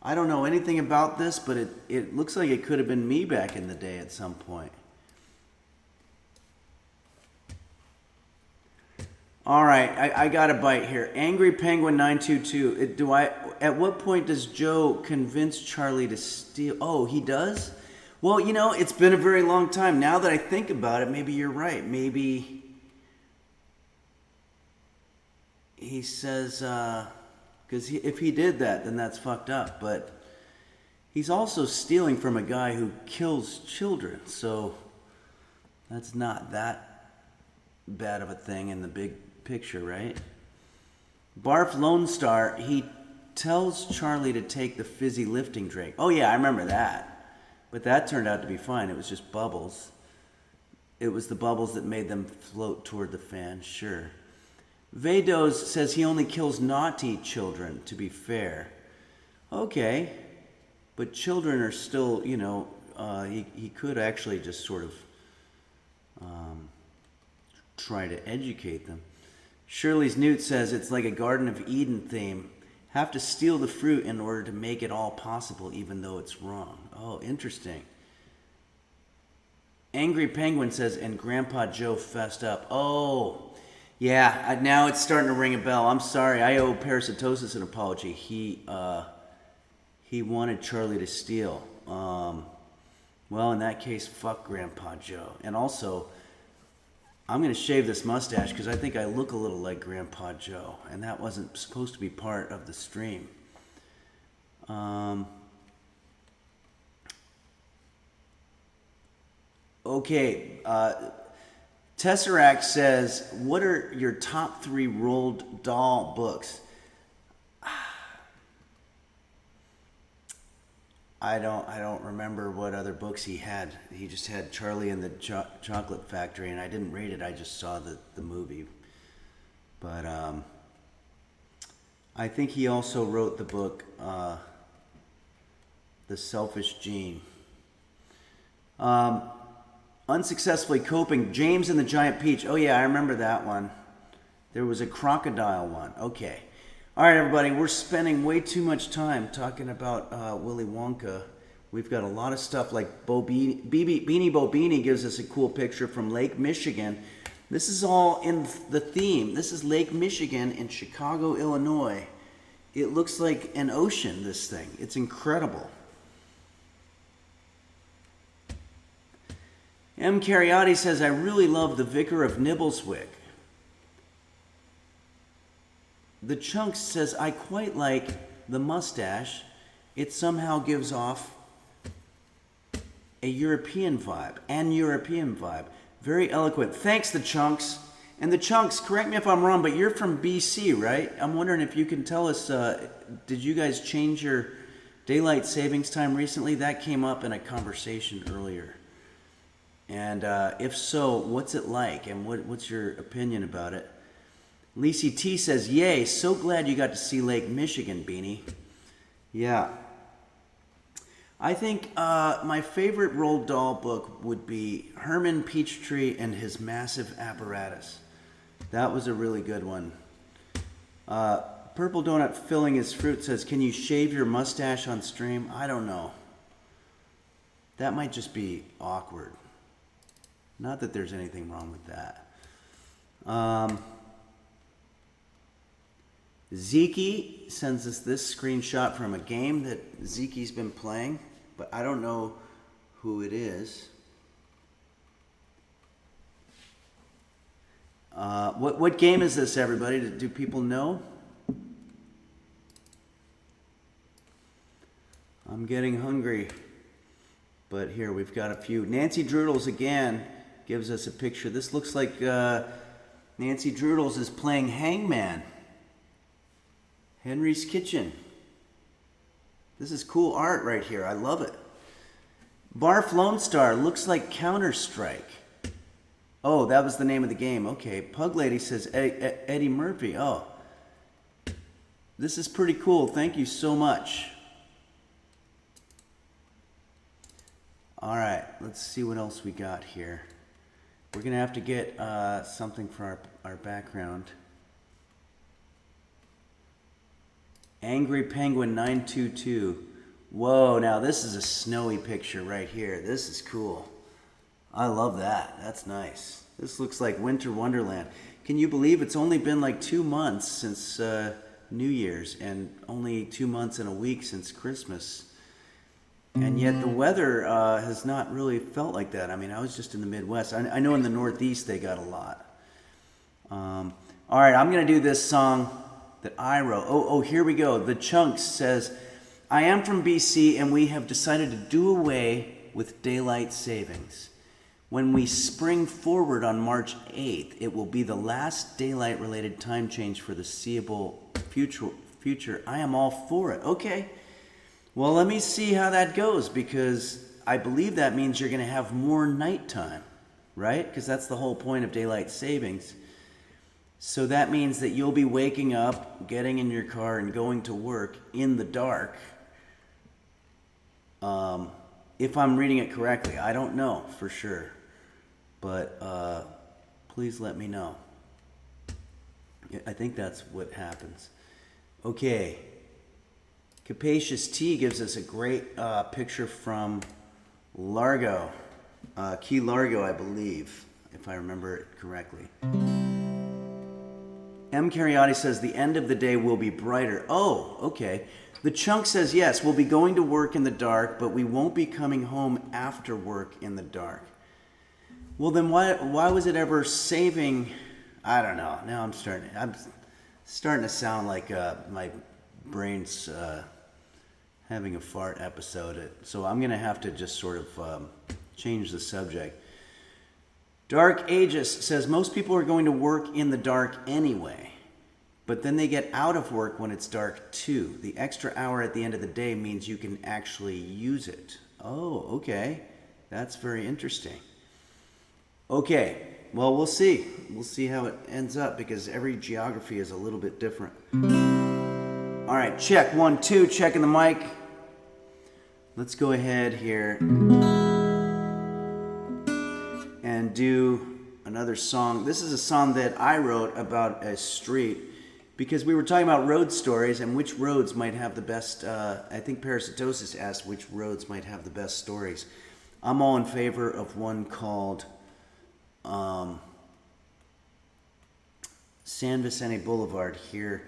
I don't know anything about this, but it looks like it could have been me back in the day at some point. All right, I got a bite here. Angry Penguin 922. At what point does Joe convince Charlie to steal? Oh, he does? Well, you know, it's been a very long time. Now that I think about it, maybe you're right. Maybe he says, because if he did that, then that's fucked up. But he's also stealing from a guy who kills children, so that's not that bad of a thing in the big picture, right? Barf Lone Star, he tells Charlie to take the fizzy lifting drink. Oh yeah, I remember that. But that turned out to be fine. It was just bubbles. It was the bubbles that made them float toward the fan, sure. Vados says he only kills naughty children, to be fair. Okay. But children are still, you know, he could actually just sort of try to educate them. Shirley's Newt says it's like a Garden of Eden theme. Have to steal the fruit in order to make it all possible, even though it's wrong. Oh, interesting. Angry Penguin says, and Grandpa Joe fessed up. Oh, yeah, now it's starting to ring a bell. I'm sorry, I owe Parasitosis an apology. He wanted Charlie to steal. Well, in that case, fuck Grandpa Joe. And also, I'm going to shave this mustache because I think I look a little like Grandpa Joe, and that wasn't supposed to be part of the stream. Okay, Tesseract says, what are your top 3 Roald Dahl books? I don't remember what other books he had. He just had Charlie and the Chocolate Factory, and I didn't read it. I just saw the movie. But I think he also wrote the book The Selfish Gene. Unsuccessfully coping, James and the Giant Peach. Oh yeah, I remember that one. There was a crocodile one. Okay. All right, everybody, we're spending way too much time talking about Willy Wonka. We've got a lot of stuff like Beanie Bobini gives us a cool picture from Lake Michigan. This is all in the theme. This is Lake Michigan in Chicago, Illinois. It looks like an ocean, this thing. It's incredible. M. Cariotti says, I really love the Vicar of Nibbleswick. The Chunks says, I quite like the mustache. It somehow gives off a European vibe. Very eloquent. Thanks, the Chunks. And the Chunks, correct me if I'm wrong, but you're from BC, right? I'm wondering if you can tell us, did you guys change your daylight savings time recently? That came up in a conversation earlier. And if so, what's it like? And what's your opinion about it? Lacey T says, yay, so glad you got to see Lake Michigan, Beanie. Yeah. I think my favorite Roald Dahl book would be Herman Peachtree and His Massive Apparatus. That was a really good one. Purple Donut Filling His Fruit says, can you shave your mustache on stream? I don't know. That might just be awkward. Not that there's anything wrong with that. Zeke sends us this screenshot from a game that Zeke's been playing, but I don't know who it is. What game is this, everybody? Do people know? I'm getting hungry. But here, we've got a few. Nancy Droodles again gives us a picture. This looks like Nancy Droodles is playing Hangman. Henry's Kitchen. This is cool art right here. I love it. Barf Lone Star looks like Counter-Strike. Oh, that was the name of the game. Okay. Pug Lady says Eddie Murphy. Oh. This is pretty cool. Thank you so much. All right. Let's see what else we got here. We're going to have to get something for our background. Angry Penguin 922. Whoa, now this is a snowy picture right here. This is cool. I love that. That's nice. This looks like Winter Wonderland. Can you believe it's only been like 2 months since New Year's and only 2 months and a week since Christmas? And yet the weather has not really felt like that. I mean, I was just in the Midwest. I know in the Northeast they got a lot. All right, I'm going to do this song that I wrote. Oh, here we go. The Chunks says, I am from BC and we have decided to do away with daylight savings. When we spring forward on March 8th, it will be the last daylight-related time change for the seeable future. I am all for it. Okay. Well, let me see how that goes, because I believe that means you're going to have more nighttime, right? Because that's the whole point of daylight savings. So that means that you'll be waking up, getting in your car, and going to work in the dark. If I'm reading it correctly, I don't know for sure. But please let me know. I think that's what happens. Okay. Capacious T gives us a great picture from Largo. Key Largo, I believe, if I remember it correctly. M. Cariotti says, the end of the day will be brighter. Oh, okay. The Chunk says, yes, we'll be going to work in the dark, but we won't be coming home after work in the dark. Well, then why was it ever saving? I don't know. Now I'm starting to sound like my brain's having a fart episode. So I'm going to have to just sort of change the subject. Dark Aegis says, most people are going to work in the dark anyway. But then they get out of work when it's dark too. The extra hour at the end of the day means you can actually use it. Oh, okay. That's very interesting. Okay, well, we'll see. We'll see how it ends up because every geography is a little bit different. All right, check 1, 2, checking the mic. Let's go ahead here and do another song. This is a song that I wrote about a street because we were talking about road stories and which roads might have the best, I think Parasitosis asked which roads might have the best stories. I'm all in favor of one called San Vicente Boulevard here.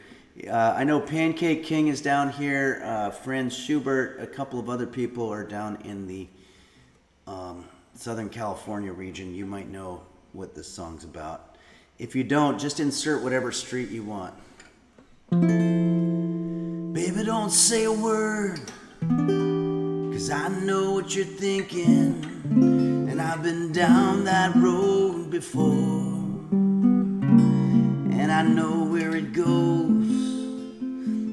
I know Pancake King is down here. Franz Schubert, a couple of other people are down in the Southern California region. You might know what this song's about. If you don't, just insert whatever street you want. Baby, don't say a word, 'cause I know what you're thinking, and I've been down that road before, and I know where it goes,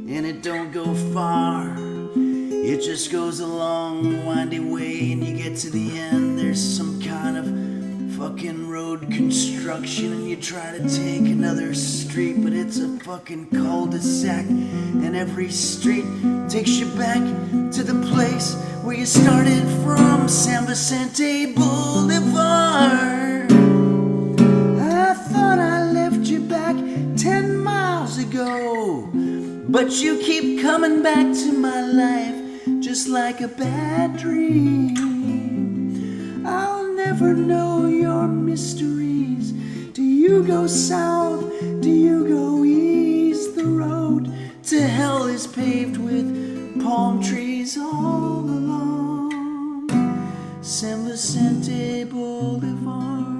and it don't go far. It just goes a long, windy way, and you get to the end, there's some kind of fucking road construction, and you try to take another street, but it's a fucking cul-de-sac, and every street takes you back to the place where you started from, San Vicente Boulevard. I thought I left you back 10 miles ago, but you keep coming back to my life just like a bad dream. I'll never know your mysteries. Do you go south? Do you go east? The road to hell is paved with palm trees all along San Vicente Boulevard.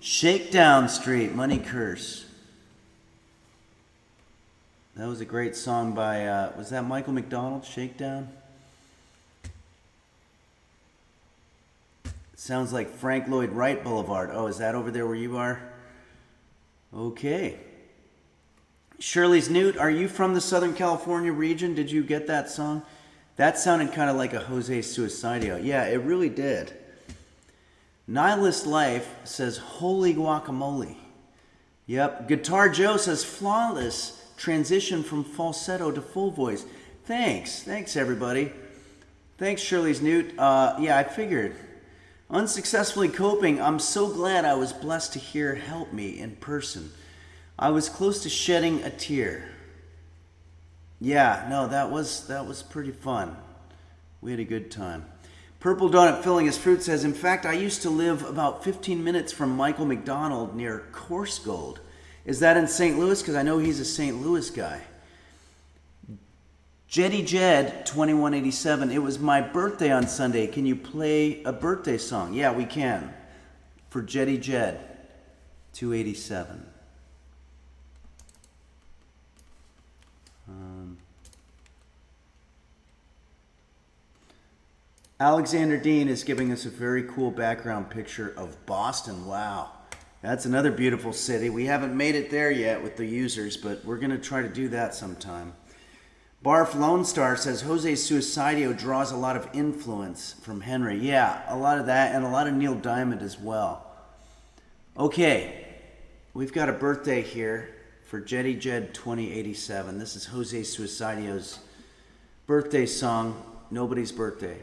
Shakedown Street, Money Curse. That was a great song by, was that Michael McDonald, Shakedown? Sounds like Frank Lloyd Wright Boulevard. Oh, is that over there where you are? Okay. Shirley's Newt, are you from the Southern California region? Did you get that song? That sounded kind of like a Jose Suicidio. Yeah, it really did. Nihilist Life says, holy guacamole. Yep. Guitar Joe says, flawless transition from falsetto to full voice. Thanks. Thanks, everybody. Thanks, Shirley's Newt. Yeah, I figured. Unsuccessfully coping, I'm so glad I was blessed to hear Help Me in person. I was close to shedding a tear. Yeah, no, that was pretty fun. We had a good time. Purple Donut Filling His Fruit says, in fact, I used to live about 15 minutes from Michael McDonald near Coarse Gold. Is that in St. Louis? Because I know he's a St. Louis guy. Jetty Jed 2187. It was my birthday on Sunday. Can you play a birthday song? Yeah, we can. For Jetty Jed 287. Alexander Dean is giving us a very cool background picture of Boston. Wow. That's another beautiful city. We haven't made it there yet with the users, but we're going to try to do that sometime. Barf Lone Star says, Jose Suicidio draws a lot of influence from Henry. Yeah, a lot of that, and a lot of Neil Diamond as well. Okay, we've got a birthday here for Jetty Jed 2087. This is Jose Suicidio's birthday song, Nobody's Birthday.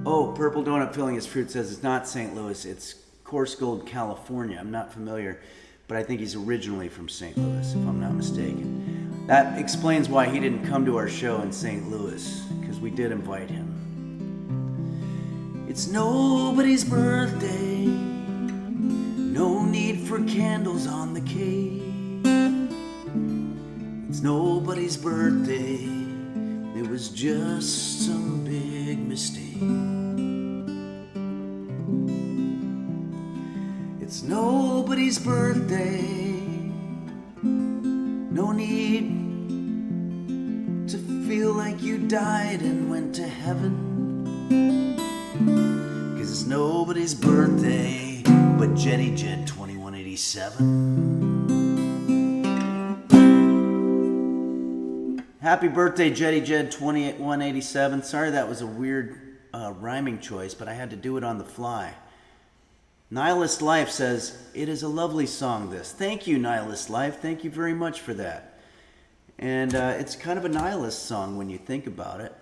Oh, Purple Donut Filling His Fruit says it's not St. Louis, it's Coarse Gold, California. I'm not familiar, but I think he's originally from St. Louis, if I'm not mistaken. That explains why he didn't come to our show in St. Louis, because we did invite him. It's nobody's birthday, no need for candles on the cake. It's nobody's birthday, it was just some big mistake. It's nobody's birthday, no need to feel like you died and went to heaven? 'Cause it's nobody's birthday but Jetty Jed 2187. Happy birthday, Jetty Jed 2187. Sorry that was a weird rhyming choice, but I had to do it on the fly. Nihilist Life says, it is a lovely song, this. Thank you, Nihilist Life. Thank you very much for that. And it's kind of a nihilist song when you think about it.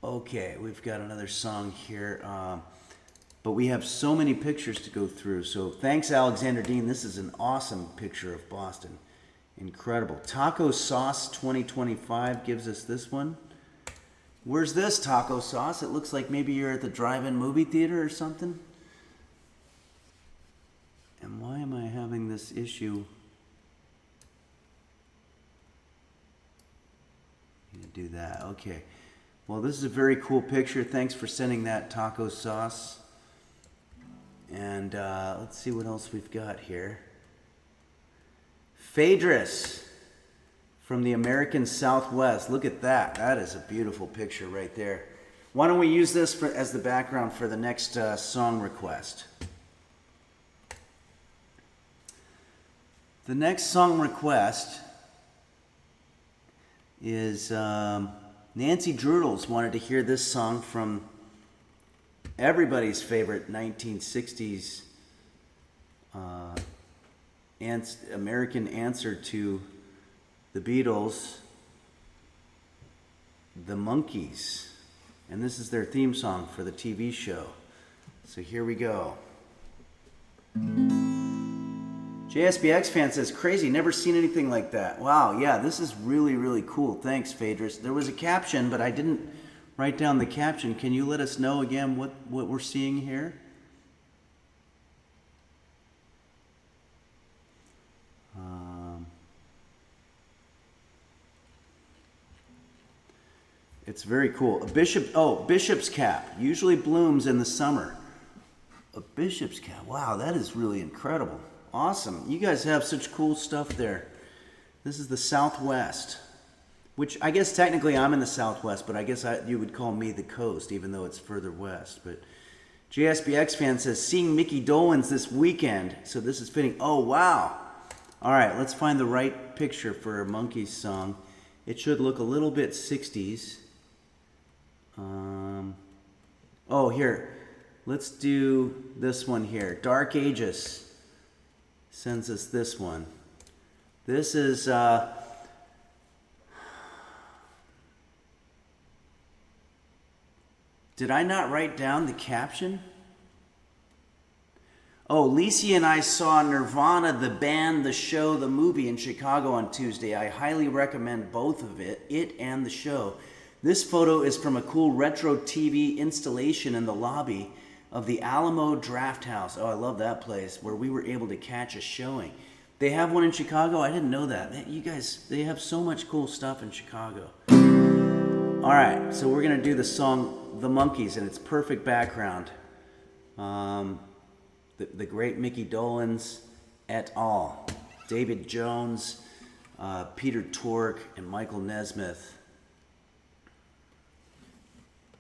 Okay, we've got another song here. But we have so many pictures to go through. So thanks, Alexander Dean. This is an awesome picture of Boston. Incredible. Taco Sauce 2025 gives us this one. Where's this, Taco Sauce? It looks like maybe you're at the drive-in movie theater or something. And why am I having this issue? I'm gonna do that. Okay. Well, this is a very cool picture. Thanks for sending that, Taco Sauce. And let's see what else we've got here. Phaedrus from the American Southwest. Look at that. That is a beautiful picture right there. Why don't we use this as the background for the next song request? The next song request is Nancy Drudels wanted to hear this song from everybody's favorite 1960s American answer to the Beatles, the Monkees. And this is their theme song for the TV show. So here we go. JSBX fan says, crazy, never seen anything like that. Wow, yeah, this is really, really cool. Thanks, Phaedrus. There was a caption, but I didn't write down the caption. Can you let us know again what we're seeing here? It's very cool. Bishop's cap. Usually blooms in the summer. A bishop's cap. Wow, that is really incredible. Awesome. You guys have such cool stuff there. This is the Southwest, which I guess technically I'm in the Southwest, but I guess you would call me the coast, even though it's further west. But JSBX fan says, seeing Mickey Dolenz this weekend. So this is fitting. Oh, wow. All right, let's find the right picture for a Monkees song. It should look a little bit 60s. Oh, here. Let's do this one here. Dark Ages sends us this one. This is did I not write down the caption? Oh, Lisi and I saw Nirvana, the band, the show, the movie in Chicago on Tuesday. I highly recommend both of it and the show. This photo is from a cool retro TV installation in the lobby of the Alamo Draft House. Oh, I love that place, where we were able to catch a showing. They have one in Chicago? I didn't know that. You guys, they have so much cool stuff in Chicago. All right, so we're going to do the song The Monkees, and it's perfect background. The great Mickey Dolenz et al. David Jones, Peter Tork, and Michael Nesmith.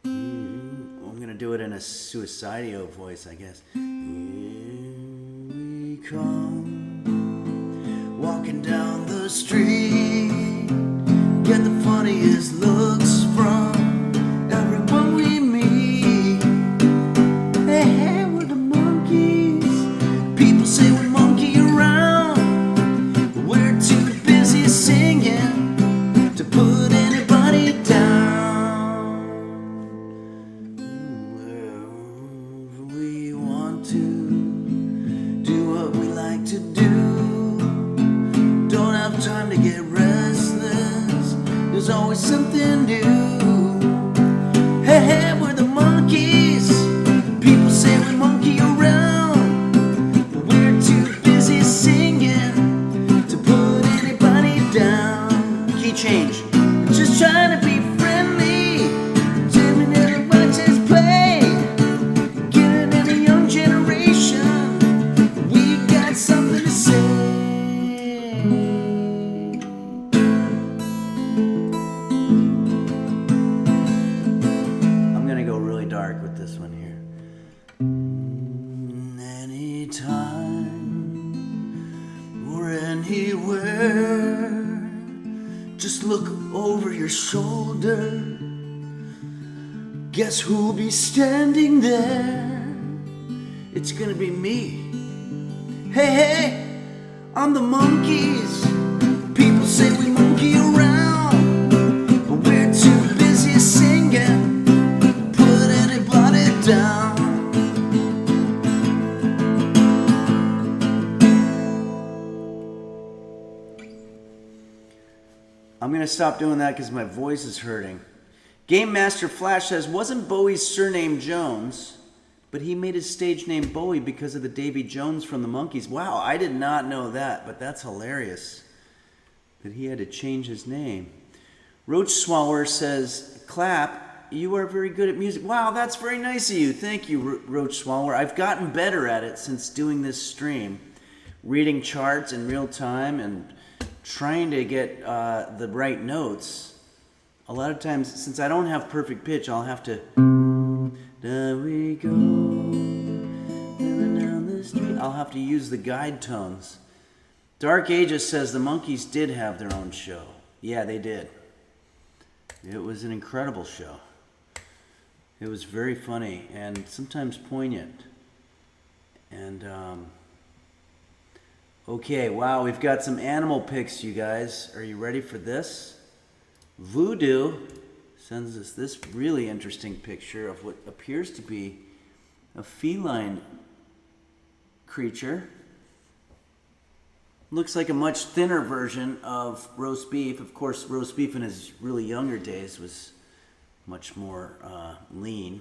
I'm going to do it in a Suicidio voice, I guess. Here we come, walking down the street, get the funniest looks from everyone we meet. Hey, hey, we're the Monkees. People say we monkey around, but we're too busy singing to put anybody down. We want to do what we like to do. Don't have time to get restless. There's always something new. Hey, hey, we're the Monkees. People say we monkey around, but we're too busy singing to put anybody down. Key change. Just trying to be friendly. Jamming in the watches play. Getting in the young generation. We got something to say. anytime or anywhere. Just look over your shoulder. Guess who'll be standing there? It's gonna be me. Hey, hey, I'm the Monkeys. People say we monkey around, but we're too busy singing. Put anybody down. I'm gonna stop doing that because my voice is hurting. Game Master Flash says, wasn't Bowie's surname Jones, but he made his stage name Bowie because of the Davy Jones from the Monkees. Wow, I did not know that, but that's hilarious that he had to change his name. Roach Swallower says, Clap, you are very good at music. Wow, that's very nice of you. Thank you, Roach Swallower. I've gotten better at it since doing this stream, reading charts in real time and trying to get the right notes. A lot of times, since I don't have perfect pitch, I'll have to... There we go, down the street. I'll have to use the guide tones. Dark Ages says the Monkees did have their own show. Yeah, they did. It was an incredible show. It was very funny and sometimes poignant. And, okay, wow, we've got some animal pics, you guys. Are you ready for this? Voodoo sends us this really interesting picture of what appears to be a feline creature. Looks like a much thinner version of roast beef. Of course, roast beef in his really younger days was much more lean.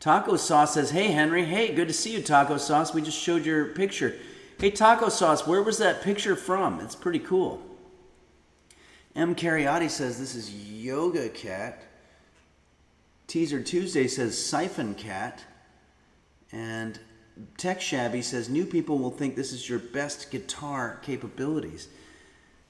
Taco Sauce says, hey, Henry. Hey, good to see you, Taco Sauce. We just showed your picture. Hey, Taco Sauce, where was that picture from? It's pretty cool. M. Cariotti says, this is Yoga Cat. Teaser Tuesday says, Siphon Cat. And Tech Shabby says, new people will think this is your best guitar capabilities.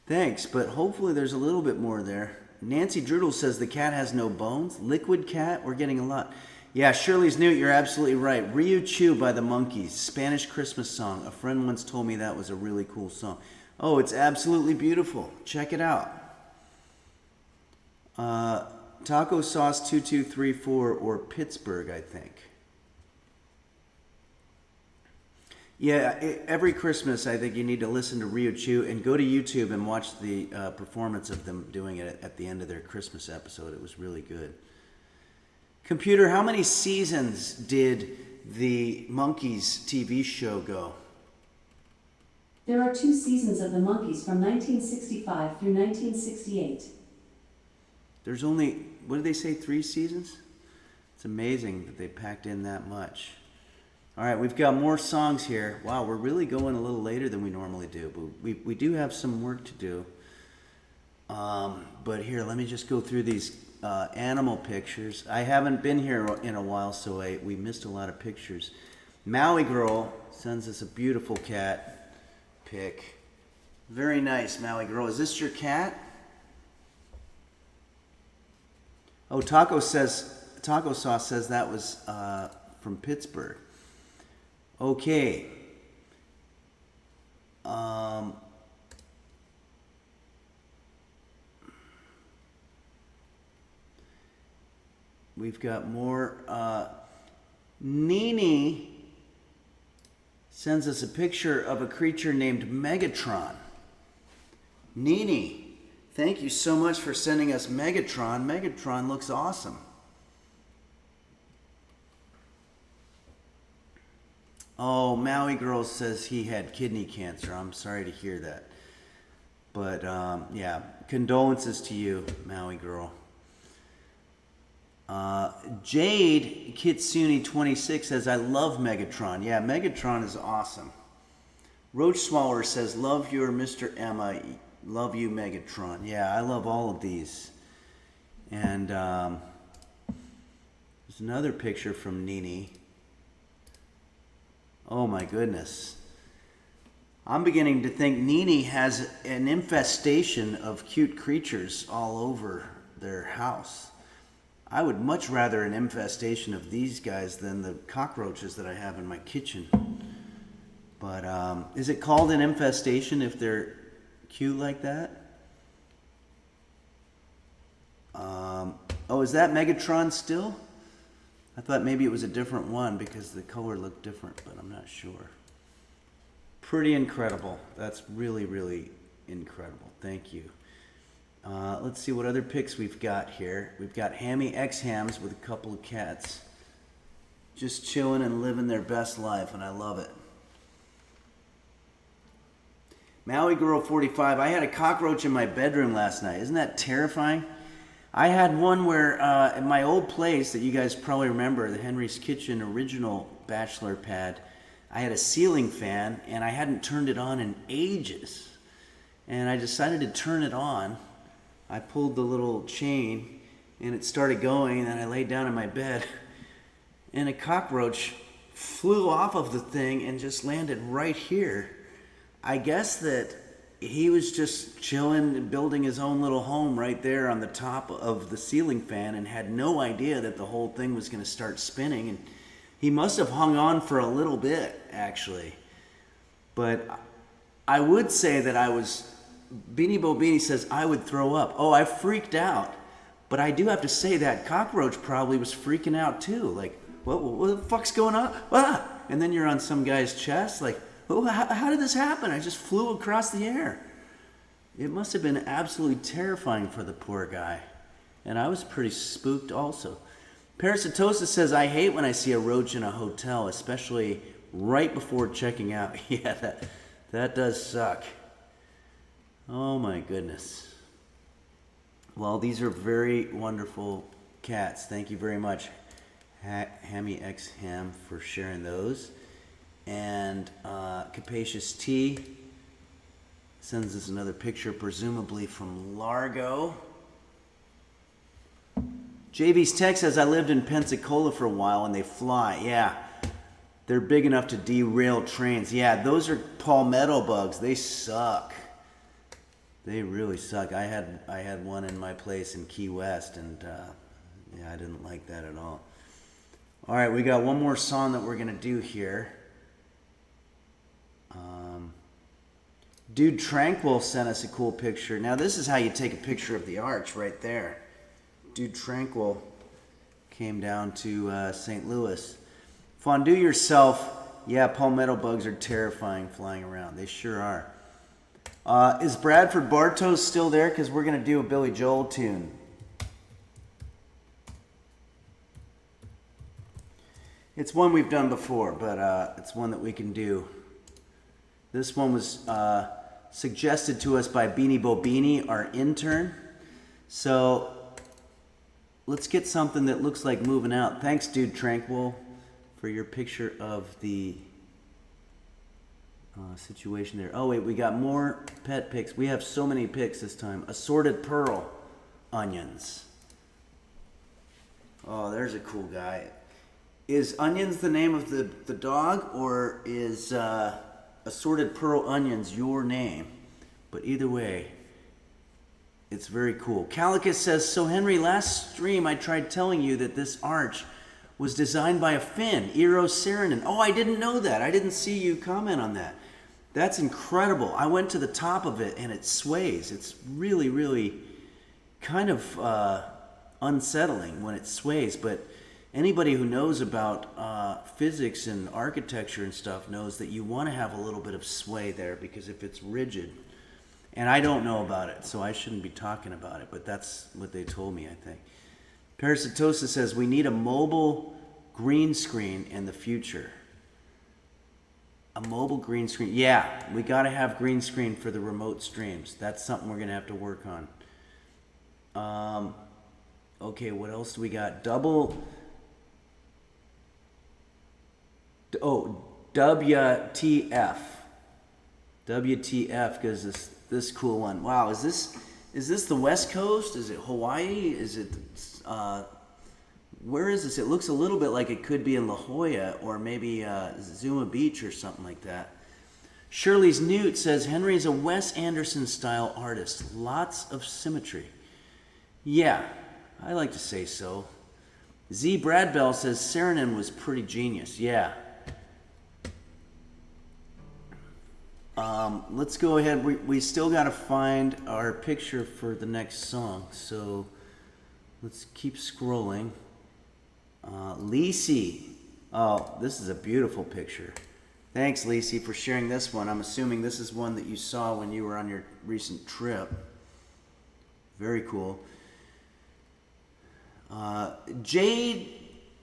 Thanks, but hopefully there's a little bit more there. Nancy Drudel says, the cat has no bones. Liquid Cat, we're getting a lot. Yeah, Shirley's Newt, you're absolutely right. Ryu Chu by the Monkees, Spanish Christmas song. A friend once told me that was a really cool song. Oh, it's absolutely beautiful. Check it out. Taco Sauce 2234 or Pittsburgh, I think. Yeah, every Christmas I think you need to listen to Ryu Chu and go to YouTube and watch the performance of them doing it at the end of their Christmas episode. It was really good. Computer, how many seasons did the Monkees TV show go? There are 2 seasons of the Monkees from 1965 through 1968. There's only, what did they say, 3 seasons? It's amazing that they packed in that much. All right, we've got more songs here. Wow, we're really going a little later than we normally do, but we do have some work to do. But here, let me just go through these animal pictures. I haven't been here in a while, so we missed a lot of pictures. Maui Girl sends us a beautiful cat pic. Very nice, Maui Girl. Is this your cat? Oh, Taco Sauce says that was from Pittsburgh. Okay. We've got more. Nini sends us a picture of a creature named Megatron. Nini, thank you so much for sending us Megatron. Megatron looks awesome. Oh, Maui Girl says he had kidney cancer. I'm sorry to hear that. But, yeah, condolences to you, Maui Girl. Jade Kitsune26 says, I love Megatron. Yeah, Megatron is awesome. Roach Swallower says, love your Mr. Emma. Love you, Megatron. Yeah, I love all of these. And there's another picture from Nini. Oh my goodness. I'm beginning to think Nini has an infestation of cute creatures all over their house. I would much rather an infestation of these guys than the cockroaches that I have in my kitchen. But is it called an infestation if they're cute like that? Oh, is that Megatron still? I thought maybe it was a different one because the color looked different, but I'm not sure. Pretty incredible. That's really, really incredible. Thank you. Let's see what other pics we've got here. We've got Hammy X Hams with a couple of cats. Just chilling and living their best life, and I love it. Maui Girl 45, I had a cockroach in my bedroom last night. Isn't that terrifying? I had one where, in my old place that you guys probably remember, the Henry's Kitchen original bachelor pad, I had a ceiling fan, and I hadn't turned it on in ages. And I decided to turn it on. I pulled the little chain, and it started going, and then I laid down in my bed, and a cockroach flew off of the thing and just landed right here. I guess that he was just chilling and building his own little home right there on the top of the ceiling fan and had no idea that the whole thing was going to start spinning. And he must have hung on for a little bit, actually. But I would say that Beanie Bo Beanie says I would throw up. Oh, I freaked out. But I do have to say that cockroach probably was freaking out too. Like, what the fuck's going on? Ah! And then you're on some guy's chest, like, oh, how did this happen? I just flew across the air. It must have been absolutely terrifying for the poor guy. And I was pretty spooked also. Parasitosis says, I hate when I see a roach in a hotel, especially right before checking out. Yeah, that does suck. Oh my goodness. Well, these are very wonderful cats. Thank you very much, Hammy X Ham, for sharing those. And Capacious T sends us another picture, presumably from Largo. JV's text says, I lived in Pensacola for a while and they fly. Yeah, they're big enough to derail trains. Yeah, those are palmetto bugs. They suck. They really suck. I had one in my place in Key West, and yeah, I didn't like that at all. All right, we got one more song that we're going to do here. Dude Tranquil sent us a cool picture. Now this is how you take a picture of the arch right there. Dude Tranquil came down to St. Louis. Fondue yourself. Yeah, palmetto bugs are terrifying flying around. They sure are. Is Bradford Bartos still there? Because we're going to do a Billy Joel tune. It's one we've done before, but it's one that we can do. This one was suggested to us by Beanie Bo Beanie, our intern. So let's get something that looks like moving out. Thanks, Dude Tranquil, for your picture of the situation there. Oh wait, we got more pet pics. We have so many pics this time. Assorted pearl onions. Oh, there's a cool guy. Is Onions the name of the dog, or is Assorted Pearl Onions your name? But either way, it's very cool. Calicus says, so Henry, last stream I tried telling you that this arch was designed by a Finn, Eero Saarinen. Oh, I didn't know that. I didn't see you comment on that. That's incredible. I went to the top of it and it sways. It's really, really kind of unsettling when it sways, but anybody who knows about physics and architecture and stuff knows that you want to have a little bit of sway there, because if it's rigid, and I don't know about it, so I shouldn't be talking about it, but that's what they told me, I think. Parasitosis says, we need a mobile green screen in the future. A mobile green screen. Yeah, we got to have green screen for the remote streams. That's something we're going to have to work on. Okay, what else do we got? WTF. WTF, because this cool one. Wow, is this the West Coast? Is it Hawaii? Is it where is this? It looks a little bit like it could be in La Jolla or maybe Zuma Beach or something like that. Shirley's Newt says, Henry is a Wes Anderson style artist. Lots of symmetry. Yeah, I like to say so. Z Bradbell says Saarinen was pretty genius. Yeah. Let's go ahead. We still got to find our picture for the next song. So let's keep scrolling. Lisi. Oh, this is a beautiful picture. Thanks, Lisi, for sharing this one. I'm assuming this is one that you saw when you were on your recent trip. Very cool. Jade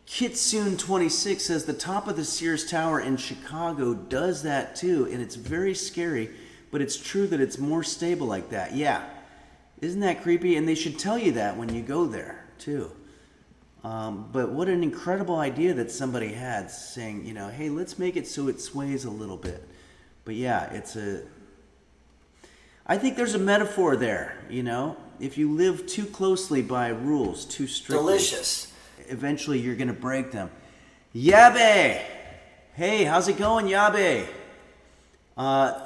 Kitsune 26 says the top of the Sears Tower in Chicago does that too, and it's very scary, but it's true that it's more stable like that. Yeah. Isn't that creepy? And they should tell you that when you go there too. But what an incredible idea that somebody had, saying, you know, hey, let's make it so it sways a little bit. But yeah, I think there's a metaphor there, you know. If you live too closely by rules, too strictly, Delicious. eventually you're going to break them. Yabe! Hey, how's it going, Yabe?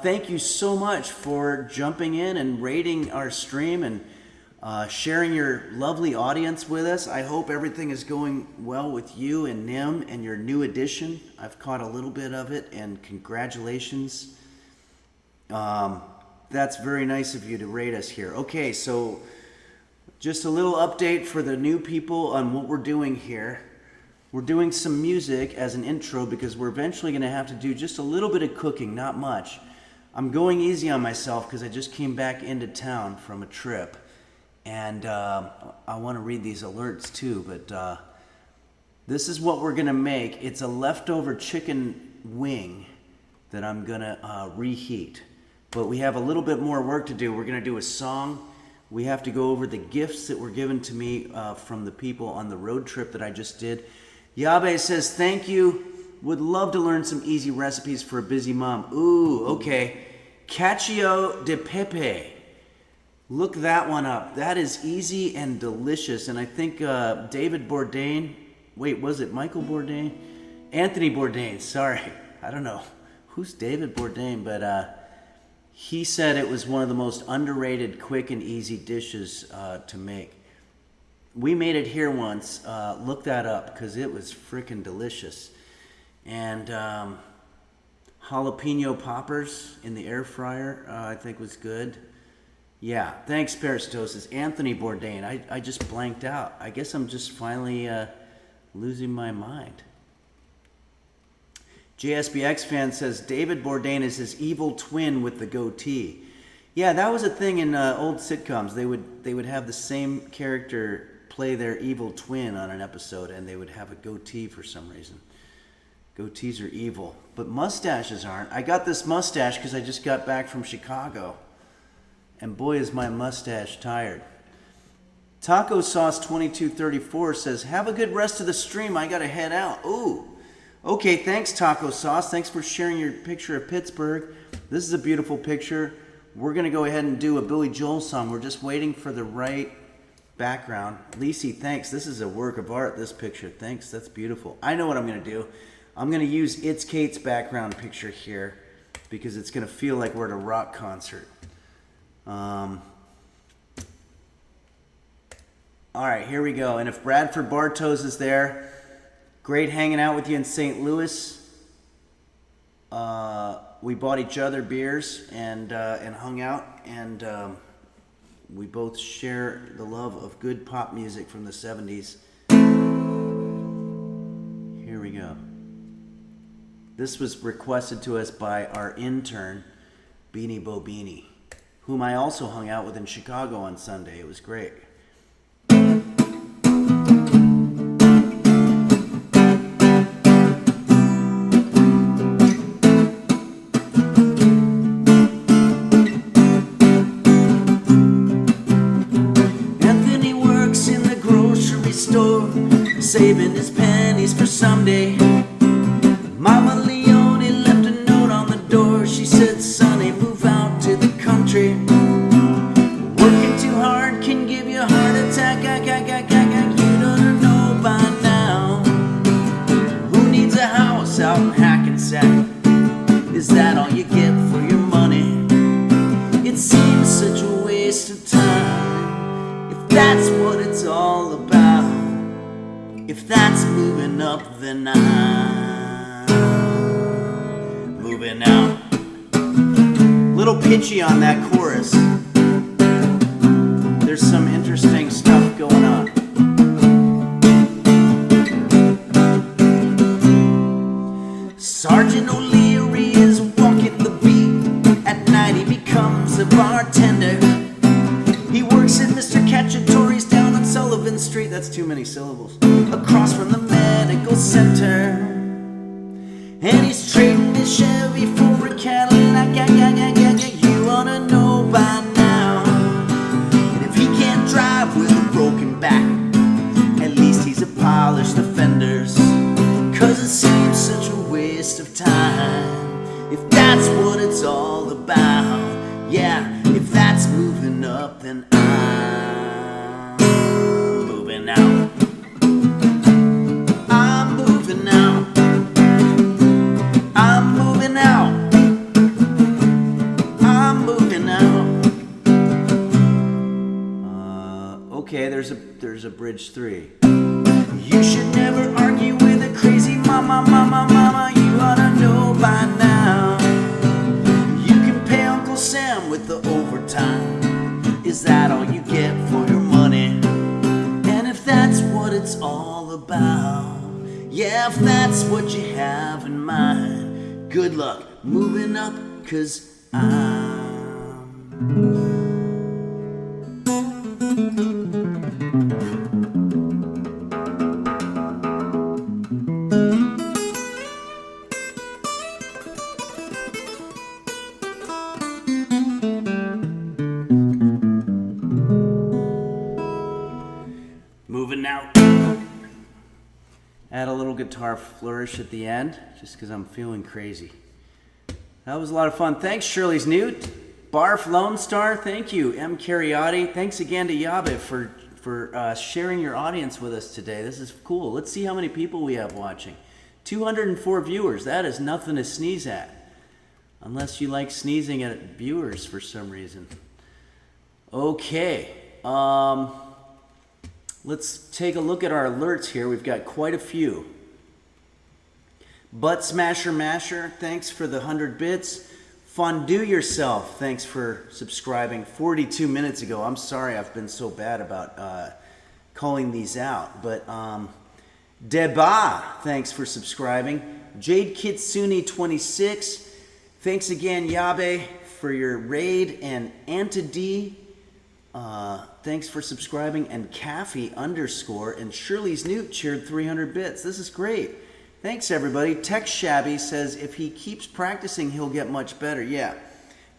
Thank you so much for jumping in and rating our stream and sharing your lovely audience with us. I hope everything is going well with you and Nim and your new addition. I've caught a little bit of it, and congratulations. That's very nice of you to rate us here. Okay, so just a little update for the new people on what we're doing here. We're doing some music as an intro because we're eventually going to have to do just a little bit of cooking, not much. I'm going easy on myself because I just came back into town from a trip. And I want to read these alerts too, but this is what we're going to make. It's a leftover chicken wing that I'm going to reheat. But we have a little bit more work to do. We're going to do a song. We have to go over the gifts that were given to me from the people on the road trip that I just did. Yabe says, thank you. Would love to learn some easy recipes for a busy mom. Ooh, okay. Cacio de pepe. Look that one up. That is easy and delicious. And I think David Bourdain, wait, was it Michael Bourdain? Anthony Bourdain, sorry. I don't know who's David Bourdain, but he said it was one of the most underrated, quick and easy dishes to make. We made it here once. Look that up because it was freaking delicious. And jalapeno poppers in the air fryer, I think was good. Yeah, thanks, Peristosis. Anthony Bourdain. I just blanked out. I guess I'm just finally losing my mind. JSBX fan says David Bourdain is his evil twin with the goatee. Yeah, that was a thing in old sitcoms. They would have the same character play their evil twin on an episode, and they would have a goatee for some reason. Goatees are evil, but mustaches aren't. I got this mustache because I just got back from Chicago. And boy, is my mustache tired. Taco Sauce 2234 says, have a good rest of the stream. I got to head out. Ooh. Okay, thanks, Taco Sauce. Thanks for sharing your picture of Pittsburgh. This is a beautiful picture. We're going to go ahead and do a Billy Joel song. We're just waiting for the right background. Lisi, thanks. This is a work of art, this picture. Thanks. That's beautiful. I know what I'm going to do. I'm going to use It's Kate's background picture here because it's going to feel like we're at a rock concert. All right, here we go. And if Bradford Bartos is there, great hanging out with you in St. Louis. We bought each other beers and hung out, and we both share the love of good pop music from the 70s. Here we go. This was requested to us by our intern, Beanie Bobini, whom I also hung out with in Chicago on Sunday. It was great. Anthony works in the grocery store, saving his pennies for someday. Mama Leone left a note on the door. She said, Sonny, move out to the country. Working too hard can give you a heart attack. You don't know by now. Who needs a house out in Hackensack? Is that all you get for your money? It seems such a waste of time. If that's what it's all about, if that's moving up, then I'm moving out. little pitchy on that chorus. There's some interesting stuff going on. Sergeant O'Leary is walking the beat. At night he becomes a bartender. He works at Mr. Cacciatore's down on Sullivan Street. That's too many syllables. Across from the medical center. And he's trading his Chevy for a Cadillac. You ought to know by now. And if he can't drive with a broken back, at least he's a polished offenders. Cause it seems such a waste of time. If that's what it's all about. Yeah, if that's moving up, then I'm moving out. I'm moving out. I'm moving out. I'm moving out. Okay, there's a bridge 3. You should never argue with a crazy mama. You ought to know by now. You can pay Uncle Sam with the overtime. Is that all you get for your money? And if that's what it's all about, yeah, if that's what you have in mind, good luck moving up, cause moving out. Add a little guitar flourish at the end, just because I'm feeling crazy. That was a lot of fun. Thanks, Shirley's Newt. Barf Lone Star, thank you. M. Cariotti, thanks again to Yabe for sharing your audience with us today. This is cool. Let's see how many people we have watching. 204 viewers. That is nothing to sneeze at. Unless you like sneezing at viewers for some reason. Okay. Let's take a look at our alerts here. We've got quite a few. Butt Smasher Masher, thanks for the 100 bits. Fondue Yourself, thanks for subscribing 42 minutes ago. I'm sorry I've been so bad about calling these out. But Deba, thanks for subscribing. Jade Kitsune 26, thanks again Yabe for your raid. And Antid, thanks for subscribing. And Caffey _ and Shirley's Newt cheered 300 bits. This is great. Thanks, everybody. Tech Shabby says if he keeps practicing, he'll get much better. Yeah,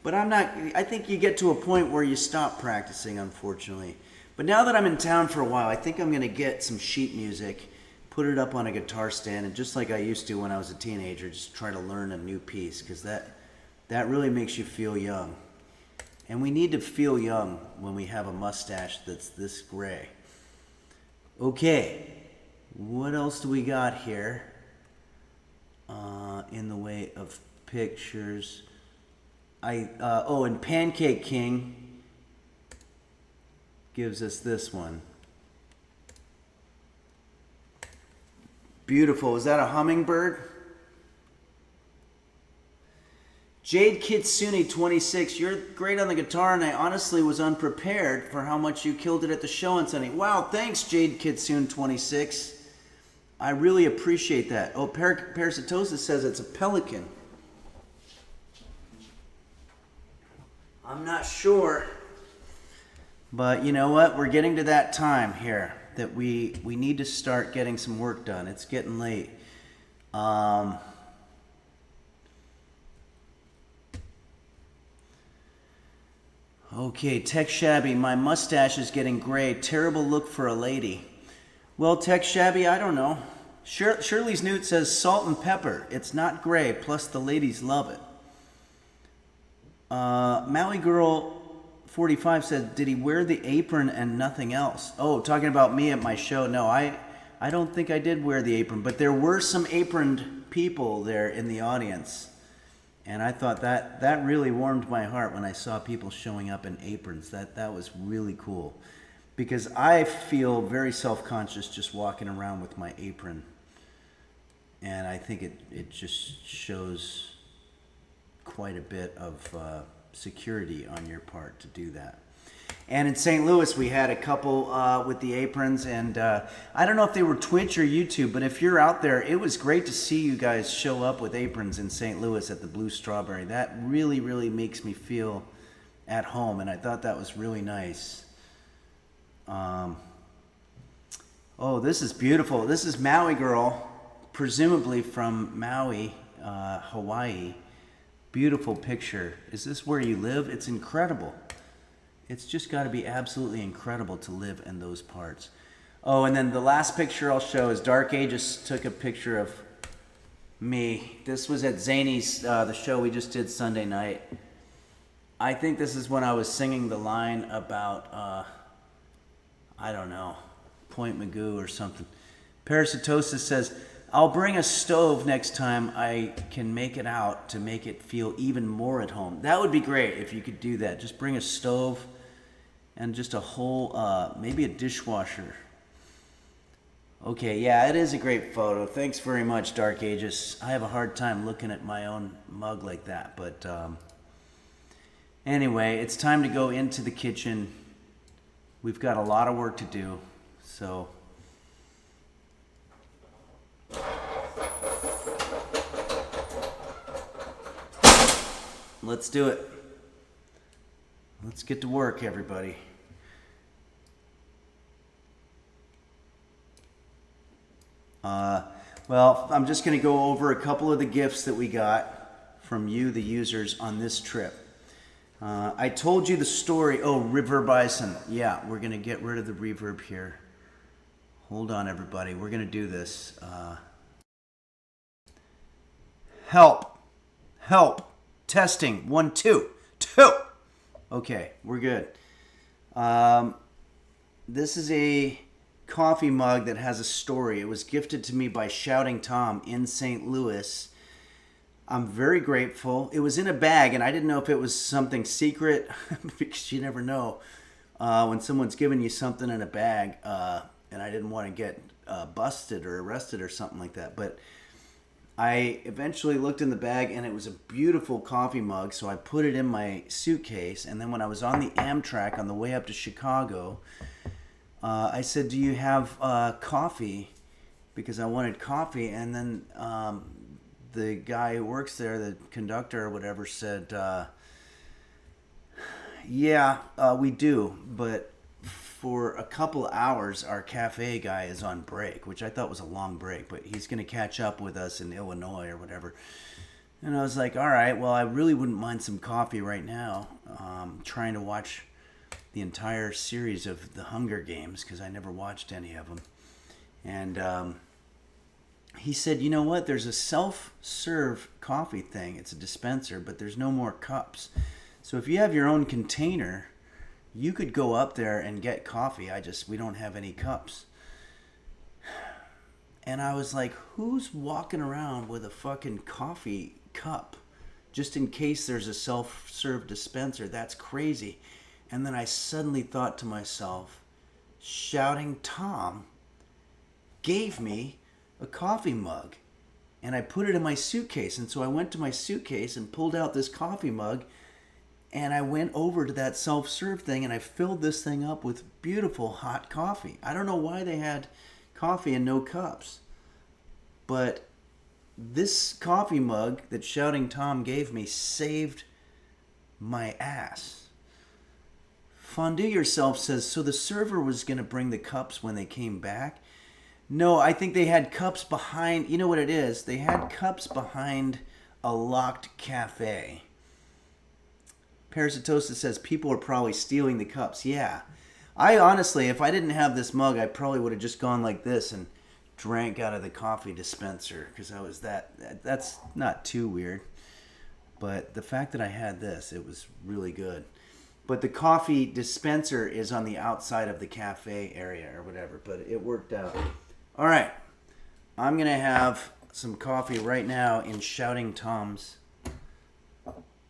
but I think you get to a point where you stop practicing, unfortunately. But now that I'm in town for a while, I think I'm going to get some sheet music, put it up on a guitar stand, and just like I used to when I was a teenager, just try to learn a new piece, because that really makes you feel young. And we need to feel young when we have a mustache that's this gray. Okay, what else do we got here? In the way of pictures, and Pancake King gives us this one. Beautiful. Is that a hummingbird? Jade Kitsune 26, you're great on the guitar, and I honestly was unprepared for how much you killed it at the show on Sunday. Wow, thanks, Jade Kitsune 26. I really appreciate that. Oh, Parasitosis says it's a pelican. I'm not sure. But you know what? We're getting to that time here that we need to start getting some work done. It's getting late. Okay, Tech Shabby, my mustache is getting gray. Terrible look for a lady. Well, Tech Shabby, I don't know. Shirley's Newt says salt and pepper. It's not gray, plus the ladies love it. Maui Girl 45 said, did he wear the apron and nothing else? Oh, talking about me at my show. No, I don't think I did wear the apron, but there were some aproned people there in the audience. And I thought that really warmed my heart when I saw people showing up in aprons. That was really cool. Because I feel very self-conscious just walking around with my apron. And I think it just shows quite a bit of security on your part to do that. And in St. Louis, we had a couple with the aprons, and I don't know if they were Twitch or YouTube, but if you're out there, it was great to see you guys show up with aprons in St. Louis at the Blue Strawberry. That really, really makes me feel at home, and I thought that was really nice. Oh, this is beautiful. This is Maui Girl, presumably from Maui, Hawaii. Beautiful picture. Is this where you live? It's incredible. It's just got to be absolutely incredible to live in those parts. Oh, and then the last picture I'll show is Dark Ages took a picture of me. This was at Zany's, the show we just did Sunday night. I think this is when I was singing the line about, I don't know, Point Magoo or something. Parasitosis says, I'll bring a stove next time I can make it out to make it feel even more at home. That would be great if you could do that. Just bring a stove and just a whole, maybe a dishwasher. Okay, yeah, it is a great photo. Thanks very much, Dark Ages. I have a hard time looking at my own mug like that, but anyway, it's time to go into the kitchen. We've got a lot of work to do, so let's do it. Let's get to work, everybody. Well, I'm just going to go over a couple of the gifts that we got from you, the users, on this trip. I told you the story. Oh, River Bison. Yeah, we're going to get rid of the reverb here. Hold on, everybody. We're going to do this. Help. Help. Testing. 1, 2. 2. Okay, we're good. This is a coffee mug that has a story. It was gifted to me by Shouting Tom in St. Louis. I'm very grateful. It was in a bag, and I didn't know if it was something secret because you never know when someone's giving you something in a bag, and I didn't want to get busted or arrested or something like that. But I eventually looked in the bag, and it was a beautiful coffee mug, so I put it in my suitcase. And then when I was on the Amtrak on the way up to Chicago, I said, do you have coffee? Because I wanted coffee. And then the guy who works there, the conductor or whatever, said, yeah, we do. But for a couple hours, our cafe guy is on break, which I thought was a long break. But he's going to catch up with us in Illinois or whatever. And I was like, all right, well, I really wouldn't mind some coffee right now. Trying to watch the entire series of the Hunger Games because I never watched any of them. And he said, you know what? There's a self-serve coffee thing. It's a dispenser, but there's no more cups. So if you have your own container, you could go up there and get coffee. We don't have any cups. And I was like, who's walking around with a fucking coffee cup just in case there's a self-serve dispenser? That's crazy. And then I suddenly thought to myself, Shouting Tom gave me a coffee mug. And I put it in my suitcase. And so I went to my suitcase and pulled out this coffee mug. And I went over to that self-serve thing and I filled this thing up with beautiful hot coffee. I don't know why they had coffee and no cups. But this coffee mug that Shouting Tom gave me saved my ass. Fondue Yourself says, so the server was going to bring the cups when they came back? No, I think they had cups behind, you know what it is? They had cups behind a locked cafe. Parasitosis says, people are probably stealing the cups. Yeah. I honestly, if I didn't have this mug, I probably would have just gone like this and drank out of the coffee dispenser because I was that's not too weird. But the fact that I had this, it was really good. But the coffee dispenser is on the outside of the cafe area or whatever, but it worked out. All right. I'm going to have some coffee right now in Shouting Tom's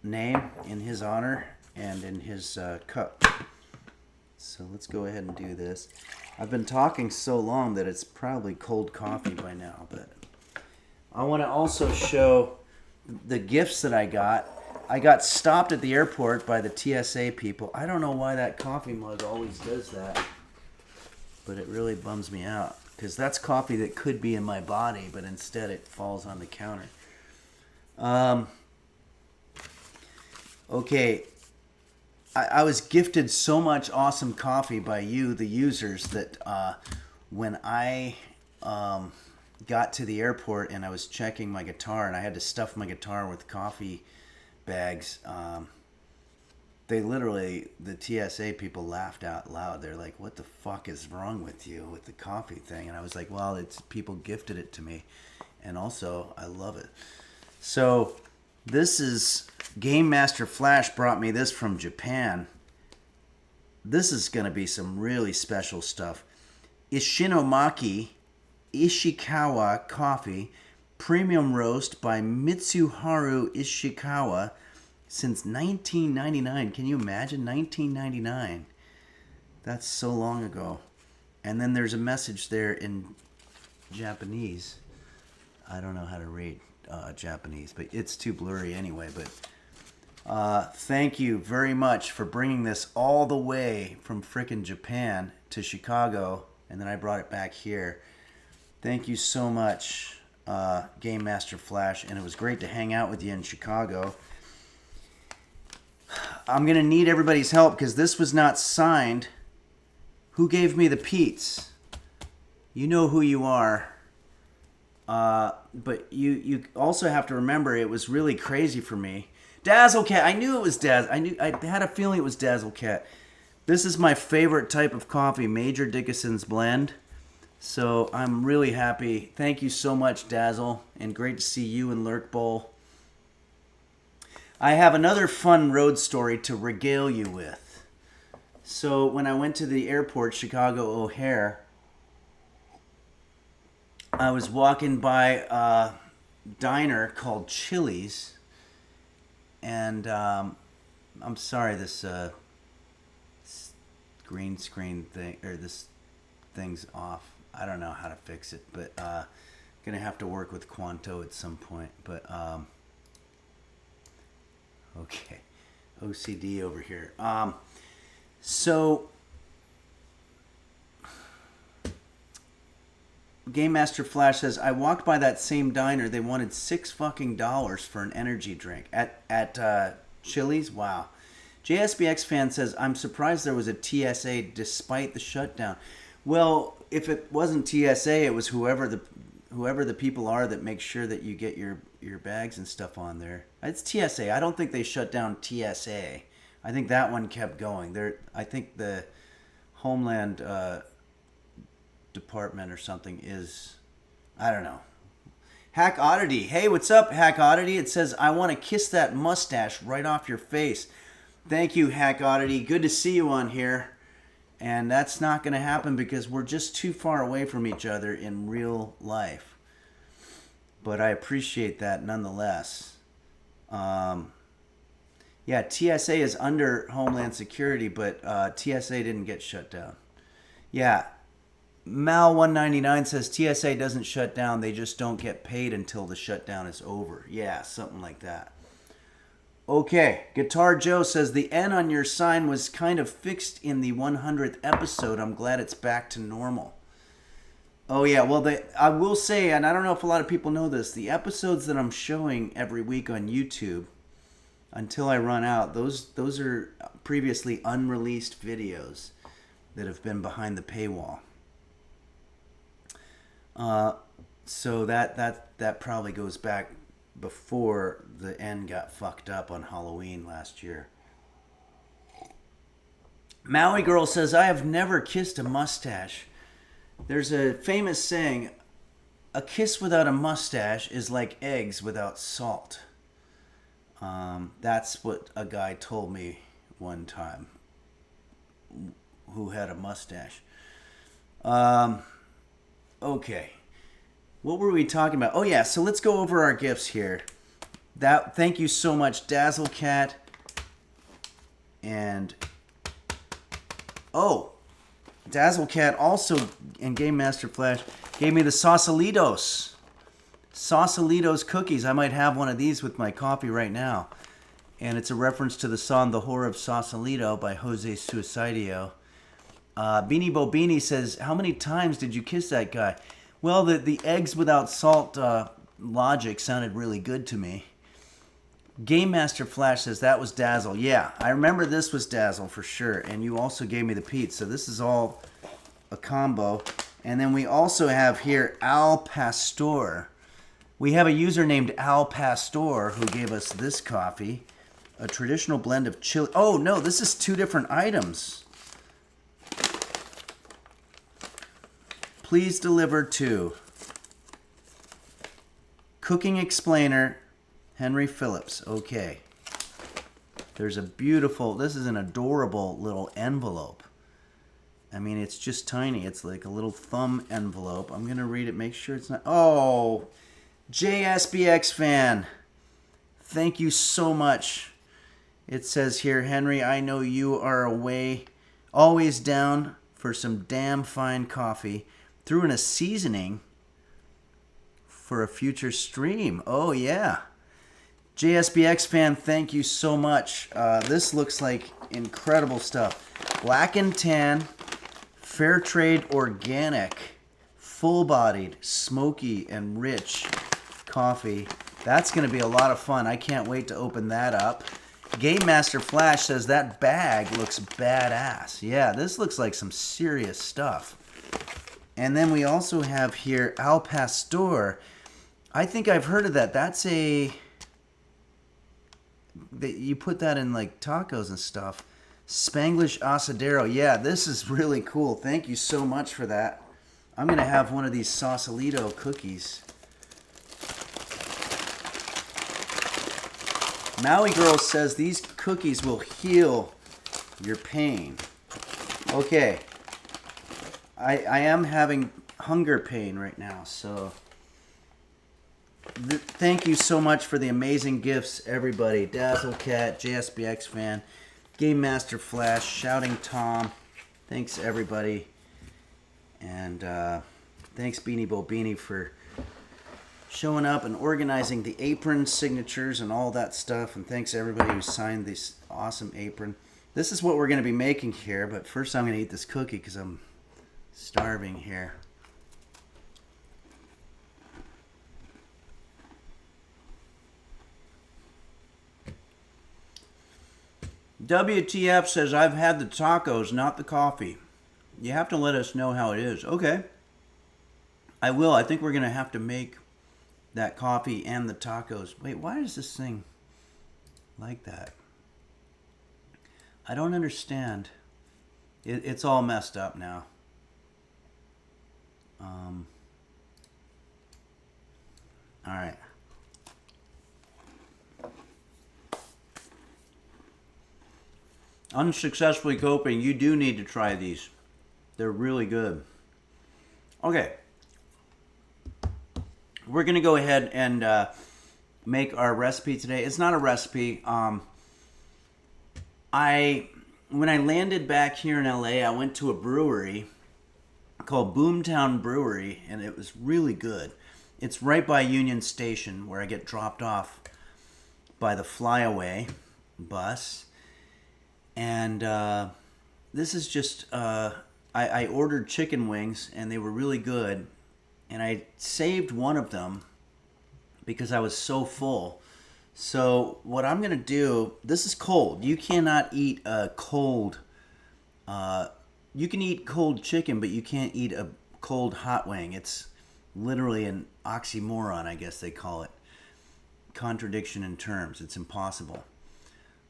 name, in his honor, and in his cup. So let's go ahead and do this. I've been talking so long that it's probably cold coffee by now, but I want to also show the gifts that I got I got stopped at the airport by the TSA people. I don't know why that coffee mug always does that, but it really bums me out because that's coffee that could be in my body, but instead it falls on the counter. Okay, I was gifted so much awesome coffee by you, the users, that when I got to the airport and I was checking my guitar and I had to stuff my guitar with coffee bags, they literally, the TSA people laughed out loud. They're like, what the fuck is wrong with you with the coffee thing? And I was like, well, it's people gifted it to me. And also, I love it. So this is Game Master Flash brought me this from Japan. This is going to be some really special stuff. Ishinomaki Ishikawa coffee, premium roast by Mitsuharu Ishikawa since 1999. Can you imagine? 1999. That's so long ago. And then there's a message there in Japanese. I don't know how to read Japanese, but it's too blurry anyway. But thank you very much for bringing this all the way from frickin' Japan to Chicago, and then I brought it back here. Thank you so much, Game Master Flash, and it was great to hang out with you in Chicago. I'm going to need everybody's help because this was not signed. Who gave me the Pete's? You know who you are. But you also have to remember it was really crazy for me. Dazzle Cat. I knew it was I had a feeling it was Dazzle Cat. This is my favorite type of coffee, Major Dickinson's blend. So I'm really happy. Thank you so much, Dazzle, and great to see you in Lurk Bowl. I have another fun road story to regale you with. So when I went to the airport, Chicago O'Hare, I was walking by a diner called Chili's, and I'm sorry, this green screen thing, or this thing's off. I don't know how to fix it, but gonna have to work with Quanto at some point. But okay, OCD over here. So Game Master Flash says, I walked by that same diner. They wanted $6 for an energy drink at Chili's. Wow. JSBX fan says, I'm surprised there was a TSA despite the shutdown. Well, if it wasn't TSA, it was whoever the people are that make sure that you get your bags and stuff on there. It's TSA. I don't think they shut down TSA. I think that one kept going. I think the Homeland Department or something is, I don't know. Hack Oddity. Hey, what's up, Hack Oddity? It says, I want to kiss that mustache right off your face. Thank you, Hack Oddity. Good to see you on here. And that's not going to happen because we're just too far away from each other in real life. But I appreciate that nonetheless. Yeah, TSA is under Homeland Security, but TSA didn't get shut down. Yeah, Mal199 says TSA doesn't shut down. They just don't get paid until the shutdown is over. Yeah, something like that. Okay, Guitar Joe says the N on your sign was kind of fixed in the 100th episode. I'm glad it's back to normal. Oh yeah, well I will say, and I don't know if a lot of people know this, the episodes that I'm showing every week on YouTube, until I run out, those are previously unreleased videos that have been behind the paywall. So that probably goes back before the N got fucked up on Halloween last year. Maui Girl says, I have never kissed a mustache. There's a famous saying, a kiss without a mustache is like eggs without salt. That's what a guy told me one time who had a mustache. Okay. What were we talking about? Oh yeah, so let's go over our gifts here. Thank you so much, Dazzle Cat. And Dazzle Cat also in Game Master Flash gave me the Sausalitos cookies. I might have one of these with my coffee right now. And it's a reference to the song The Whore of Sausalito by Jose Suicidio. Beanie Bobini says, how many times did you kiss that guy? Well, the eggs without salt logic sounded really good to me. Game Master Flash says, that was Dazzle. Yeah, I remember this was Dazzle for sure. And you also gave me the Pete. So this is all a combo. And then we also have here Al Pastor. We have a user named Al Pastor who gave us this coffee. A traditional blend of chili. Oh, no, this is two different items. Please deliver to Cooking Explainer, Henry Phillips. Okay. There's a beautiful, this is an adorable little envelope. I mean, it's just tiny. It's like a little thumb envelope. I'm going to read it, make sure it's not. Oh, JSBX fan. Thank you so much. It says here, Henry, I know you are away, always down for some damn fine coffee. Threw in a seasoning for a future stream. Oh, yeah. JSBX fan, thank you so much. This looks like incredible stuff. Black and tan, fair trade organic, full-bodied, smoky, and rich coffee. That's going to be a lot of fun. I can't wait to open that up. Game Master Flash says that bag looks badass. Yeah, this looks like some serious stuff. And then we also have here Al Pastor. I think I've heard of that. That's a... You put that in like tacos and stuff. Spanglish Asadero. Yeah, this is really cool. Thank you so much for that. I'm going to have one of these Sausalito cookies. Maui Girl says these cookies will heal your pain. Okay. I am having hunger pain right now, so thank you so much for the amazing gifts, everybody. Dazzle Cat, JSBX fan, Game Master Flash, Shouting Tom. Thanks, everybody. And thanks, Beanie Bobini, for showing up and organizing the apron signatures and all that stuff. And thanks, everybody who signed this awesome apron. This is what we're going to be making here, but first I'm going to eat this cookie because I'm starving here. WTF says, I've had the tacos, not the coffee. You have to let us know how it is. Okay. I will. I think we're going to have to make that coffee and the tacos. Wait, why is this thing like that? I don't understand. It's all messed up now. All right. Unsuccessfully coping. You do need to try these. They're really good. Okay. We're going to go ahead and make our recipe today. It's not a recipe. When I landed back here in LA, I went to a brewery called Boomtown Brewery, and it was really good. It's right by Union Station, where I get dropped off by the Flyaway bus. And this is just, I ordered chicken wings, and they were really good. And I saved one of them because I was so full. So what I'm going to do, this is cold. You cannot eat a cold, you can eat cold chicken, but you can't eat a cold hot wing. It's literally an oxymoron, I guess they call it. Contradiction in terms. It's impossible.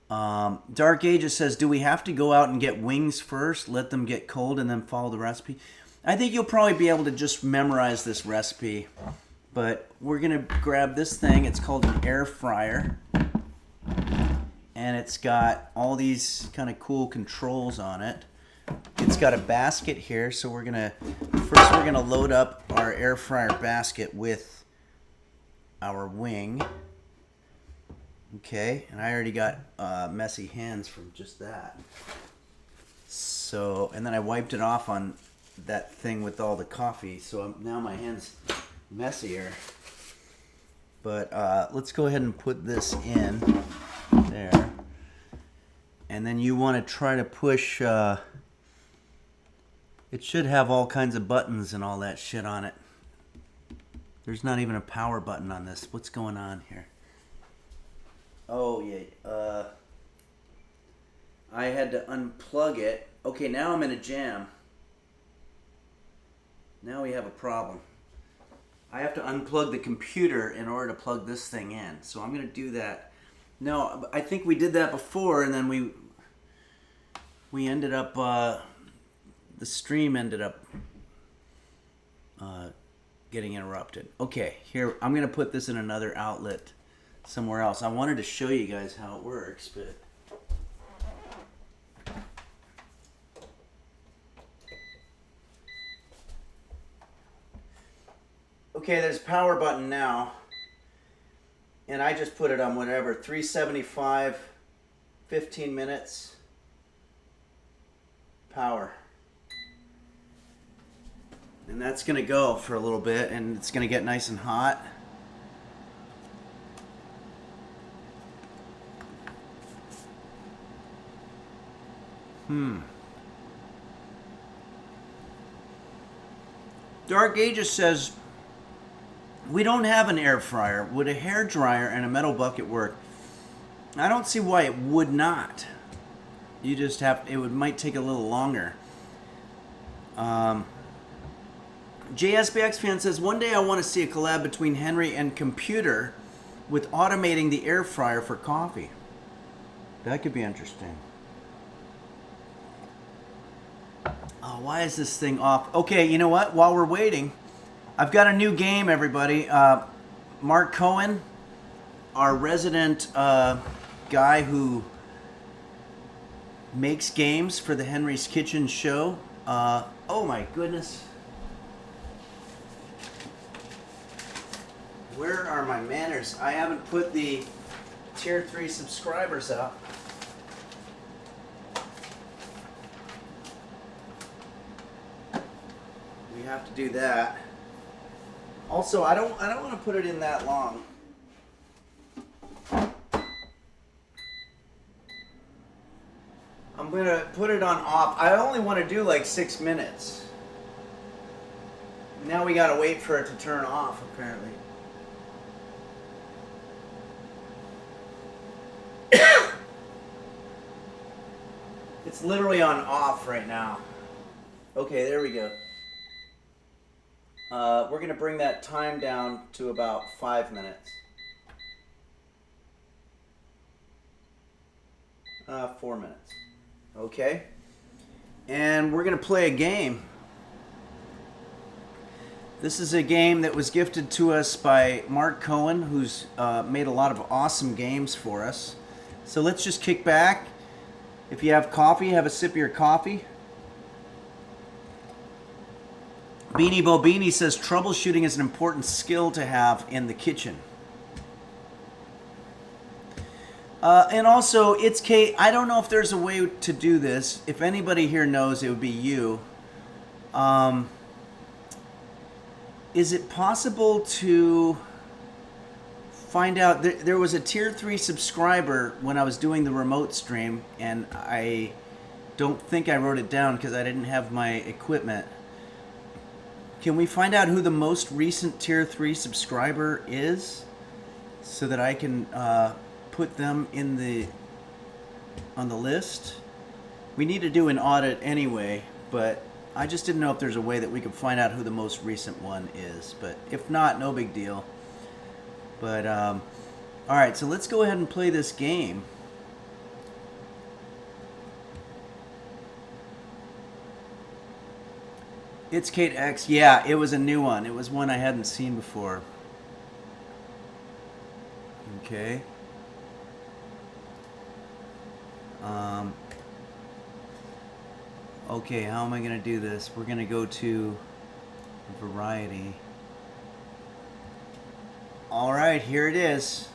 Dark Ages says, do we have to go out and get wings first, let them get cold, and then follow the recipe? I think you'll probably be able to just memorize this recipe. But we're going to grab this thing. It's called an air fryer. And it's got all these kind of cool controls on it. It's got a basket here. So we're going to load up our air fryer basket with our wing. Okay, and I already got messy hands from just that. So, and then I wiped it off on that thing with all the coffee, so now my hand's messier. But let's go ahead and put this in there. And then you want to try to push, it should have all kinds of buttons and all that shit on it. There's not even a power button on this. What's going on here? Oh, yeah. I had to unplug it. Okay, now I'm in a jam. Now we have a problem. I have to unplug the computer in order to plug this thing in. So I'm going to do that. No, I think we did that before, and then we ended up, the stream ended up getting interrupted. Okay, here, I'm going to put this in another outlet somewhere else. I wanted to show you guys how it works, but... Okay, there's a power button now. And I just put it on whatever, 375, 15 minutes, power. And that's gonna go for a little bit, and it's gonna get nice and hot. Dark Ages says, we don't have an air fryer. Would a hair dryer and a metal bucket work? I don't see why it would not. You just have, might take a little longer. JSBX fan says, one day I want to see a collab between Henry and Computer with automating the air fryer for coffee. That could be interesting. Oh, why is this thing off? Okay, you know what? While we're waiting, I've got a new game, everybody. Mark Cohen, our resident guy who makes games for the Henry's Kitchen show. Oh my goodness. Where are my manners? I haven't put the tier 3 subscribers up. We have to do that. Also, I don't want to put it in that long. I'm gonna put it on off. I only want to do like 6 minutes. Now we gotta wait for it to turn off, apparently. It's literally on off right now. Okay, there we go. We're going to bring that time down to about 5 minutes. 4 minutes. Okay. And we're going to play a game. This is a game that was gifted to us by Mark Cohen, who's made a lot of awesome games for us. So let's just kick back. If you have coffee, have a sip of your coffee. Beanie Bobini says troubleshooting is an important skill to have in the kitchen. And also, it's Kate. I don't know if there's a way to do this. If anybody here knows, it would be you. Is it possible to find out? There was a tier 3 subscriber when I was doing the remote stream, and I don't think I wrote it down because I didn't have my equipment. Can we find out who the most recent tier 3 subscriber is so that I can put them in on the list? We need to do an audit anyway, but I just didn't know if there's a way that we could find out who the most recent one is. But if not, no big deal. But all right, so let's go ahead and play this game. It's Kate X. Yeah, it was a new one. It was one I hadn't seen before. Okay. Okay, how am I going to do this? We're going to go to variety. All right, here it is.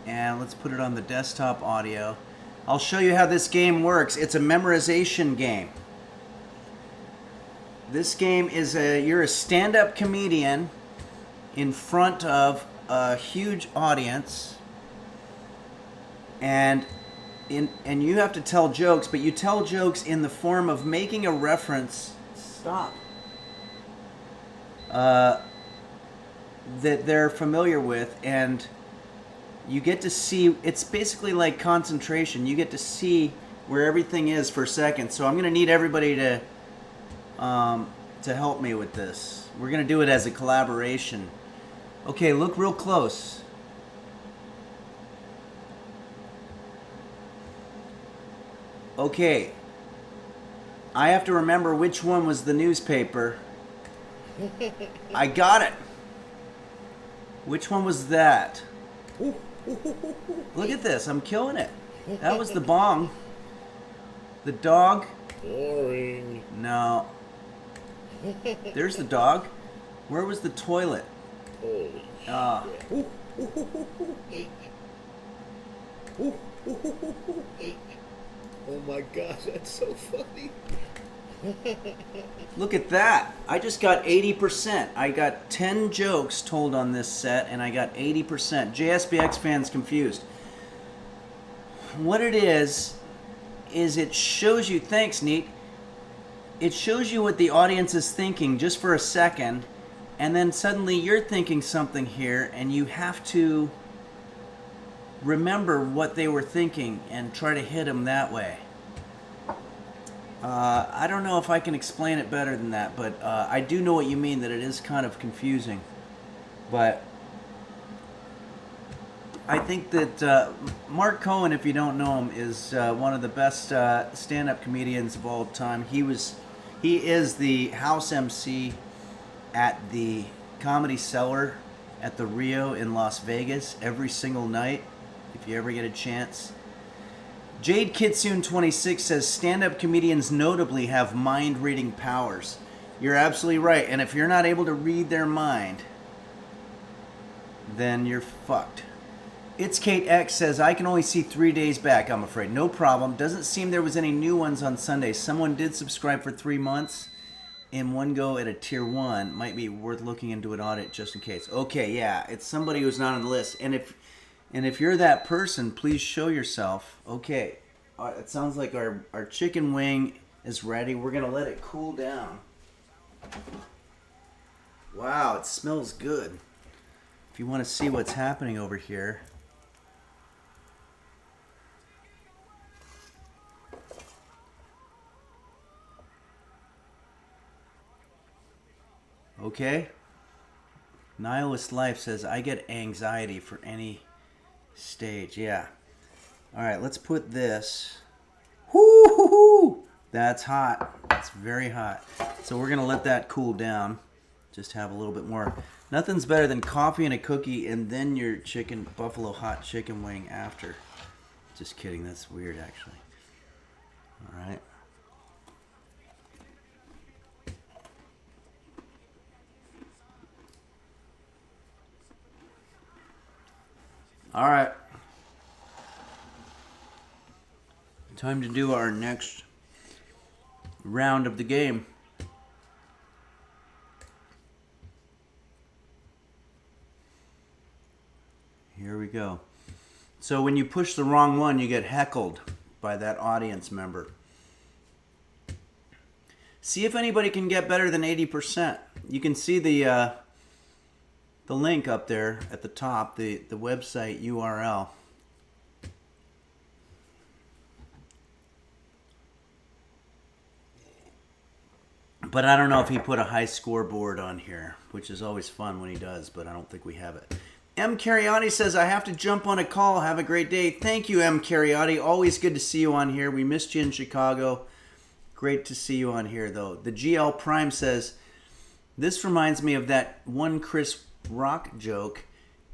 And let's put it on the desktop audio. I'll show you how this game works. It's a memorization game. This game is you're a stand-up comedian in front of a huge audience, and you have to tell jokes, but you tell jokes in the form of making a reference. Stop. That they're familiar with, and you get to see. It's basically like concentration. You get to see where everything is for a second. So I'm going to need everybody to help me with this. We're going to do it as a collaboration. Okay, look real close. Okay. I have to remember which one was the newspaper. I got it. Which one was that? Look at this. I'm killing it. That was the bong. The dog. Boring. No. There's the dog. Where was the toilet? Holy shit. Oh my gosh, that's so funny. Look at that. I just got 80%. I got 10 jokes told on this set, and I got 80%. JSBX fans confused. What it is it shows you, thanks, Neat. It shows you what the audience is thinking just for a second, and then suddenly you're thinking something here, and you have to remember what they were thinking and try to hit them that way. I don't know if I can explain it better than that, but I do know what you mean, that it is kind of confusing. But I think that Mark Cohen, if you don't know him, is one of the best stand-up comedians of all time. He is the house MC at the Comedy Cellar at the Rio in Las Vegas every single night, if you ever get a chance. Jade Kitsune 26 says stand-up comedians notably have mind-reading powers. You're absolutely right, and if you're not able to read their mind, then you're fucked. It's Kate X says, I can only see 3 days back, I'm afraid. No problem. Doesn't seem there was any new ones on Sunday. Someone did subscribe for 3 months in one go at a tier 1. Might be worth looking into an audit just in case. Okay, yeah, it's somebody who's not on the list. And if you're that person, please show yourself. Okay, it sounds like our chicken wing is ready. We're going to let it cool down. Wow, it smells good. If you want to see what's happening over here. Okay. Nihilist Life says, I get anxiety for any stage. Yeah. All right, let's put this. Whoo! That's hot. It's very hot. So we're going to let that cool down. Just have a little bit more. Nothing's better than coffee and a cookie and then your buffalo hot chicken wing after. Just kidding. That's weird, actually. All right. All right. Time to do our next round of the game. Here we go. So when you push the wrong one, you get heckled by that audience member. See if anybody can get better than 80%. You can see the link up there at the top, the website URL. But I don't know if he put a high scoreboard on here, which is always fun when he does, but I don't think we have it. M. Cariotti says, I have to jump on a call. Have a great day. Thank you, M. Cariotti. Always good to see you on here. We missed you in Chicago. Great to see you on here, though. The GL Prime says, this reminds me of that one Chris Rock joke.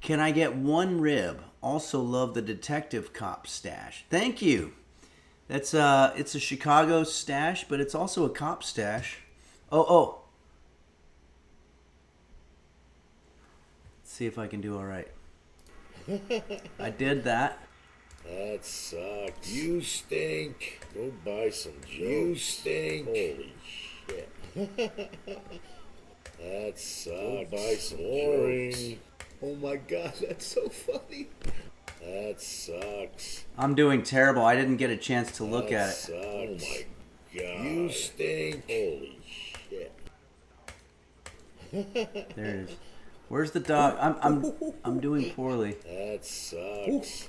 Can I get one rib? Also love the detective cop stash. Thank you. That's it's a Chicago stash, but it's also a cop stash. Oh. Let's see if I can do all right. I did that. That sucks. You stink. Go buy some jokes. You stink. Holy shit. That sucks. Go buy some jokes. Oh my gosh, that's so funny. That sucks. I'm doing terrible. I didn't get a chance to look at it. Sucks. Oh my god. You stink. Holy shit. There it is. Where's the dog? I'm doing poorly. That sucks.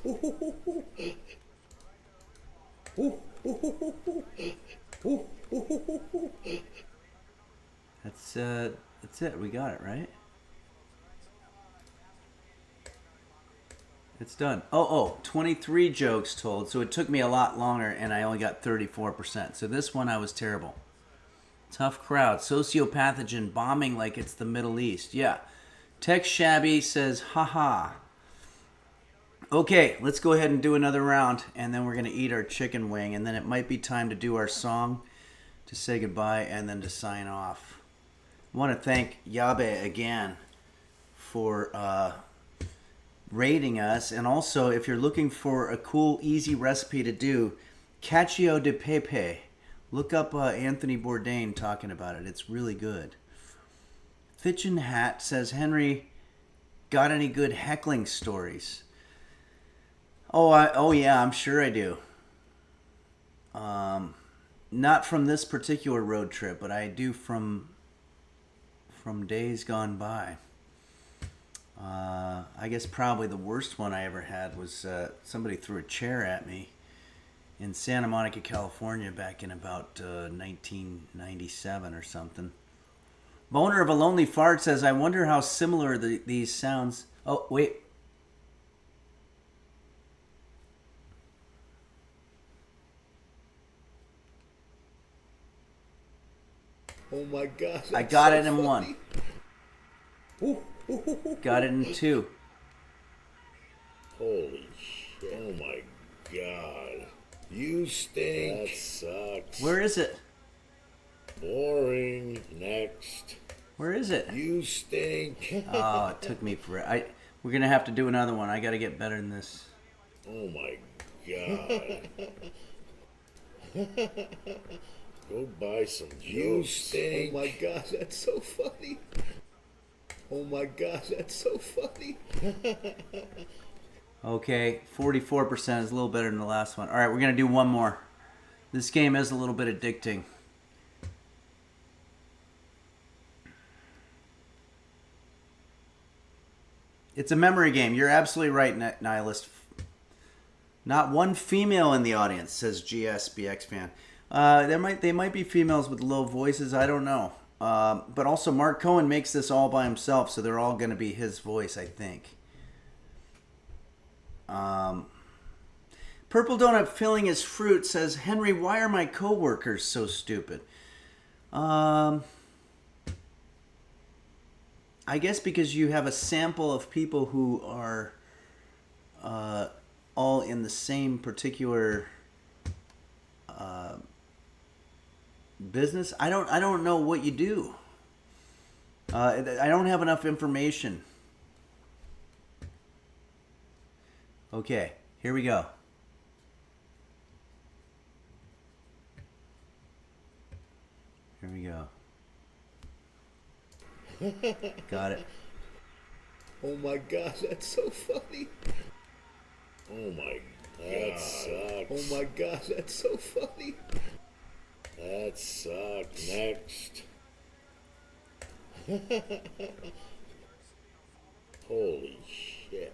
That's it. We got it, right? It's done. 23 jokes told. So it took me a lot longer and I only got 34%. So this one I was terrible. Tough crowd. Sociopathogen bombing like it's the Middle East. Yeah. Tech Shabby says, haha. Okay, let's go ahead and do another round, and then we're going to eat our chicken wing, and then it might be time to do our song to say goodbye and then to sign off. I want to thank Yabe again for rating us, and also if you're looking for a cool, easy recipe to do, cacio de pepe. Look up Anthony Bourdain talking about it. It's really good. Fitchin' Hat says, Henry, got any good heckling stories? Oh yeah, I'm sure I do. Not from this particular road trip, but I do from days gone by. I guess probably the worst one I ever had was somebody threw a chair at me in Santa Monica, California back in about 1997 or something. Boner of a Lonely Fart says, I wonder how similar these sounds... Oh, wait. Oh my god. I got it in one. Got it in two. Holy shit. Oh my god. You stink. That sucks. Where is it? Boring. Next. Where is it? You stink. Oh, it took me forever. We're going to have to do another one. I got to get better than this. Oh my god. Go buy some juice. You stink. Oh my god, that's so funny. Oh my god, that's so funny. Okay, 44% is a little better than the last one. All right, we're going to do one more. This game is a little bit addicting. It's a memory game. You're absolutely right, Nihilist. Not one female in the audience, says GSBX fan. They might be females with low voices. I don't know. But also, Mark Cohen makes this all by himself, so they're all going to be his voice, I think. Purple Donut Filling His Fruit says, Henry, why are my coworkers so stupid? I guess because you have a sample of people who are all in the same particular business. I don't know what you do. I don't have enough information. Okay, here we go. Here we go. Got it. Oh my god, that's so funny. Oh my god. That sucks. Oh my god, that's so funny. That sucks. Next. Holy shit.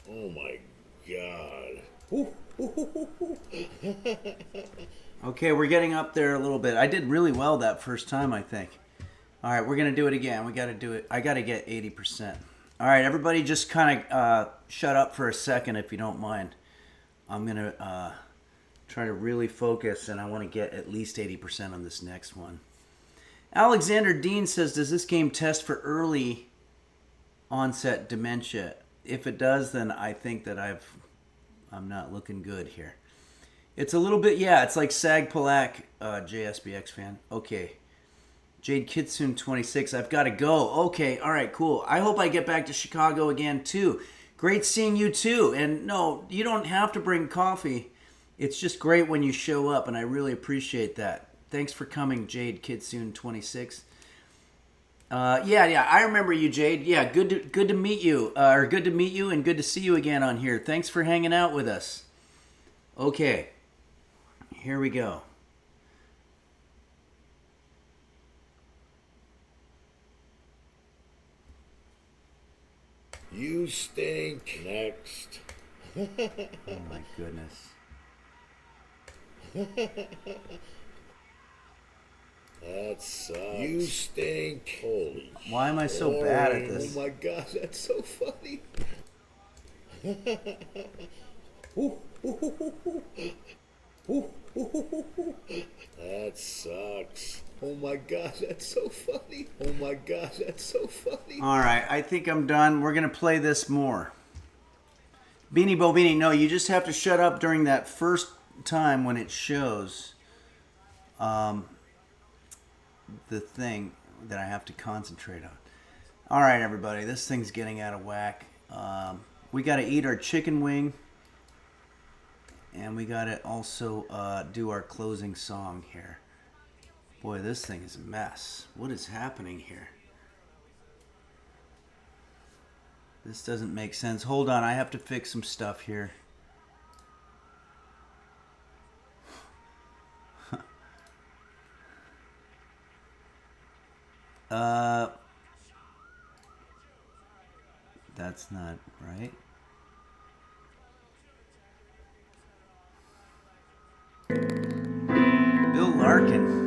Oh my god. Okay, we're getting up there a little bit. I did really well that first time, I think. All right, we're going to do it again. We got to do it. I got to get 80%. All right, everybody just kind of shut up for a second if you don't mind. I'm going to try to really focus, and I want to get at least 80% on this next one. Alexander Dean says, does this game test for early onset dementia? If it does, then I think that I'm not looking good here. It's a little bit, yeah, it's like Sag Palak, JSBX fan. Okay. Jade Kitsune 26, I've got to go. Okay, all right, cool. I hope I get back to Chicago again, too. Great seeing you, too. And no, you don't have to bring coffee. It's just great when you show up, and I really appreciate that. Thanks for coming, Jade Kitsune 26. Yeah, I remember you, Jade. Yeah, good to meet you, or good to meet you, and good to see you again on here. Thanks for hanging out with us. Okay, here we go. You stink. Next. Oh my goodness. That sucks. You stink. Holy. Why am I so bad at this? Oh my gosh, that's so funny. That sucks. Oh my gosh, that's so funny. Oh my gosh, that's so funny. All right, I think I'm done. We're going to play this more. Beanie Bobini, no, you just have to shut up during that first time when it shows the thing that I have to concentrate on. All right, everybody, this thing's getting out of whack. We got to eat our chicken wing, and we got to also do our closing song here. Boy, this thing is a mess. What is happening here? This doesn't make sense. Hold on, I have to fix some stuff here. That's not right. Bill Larkin.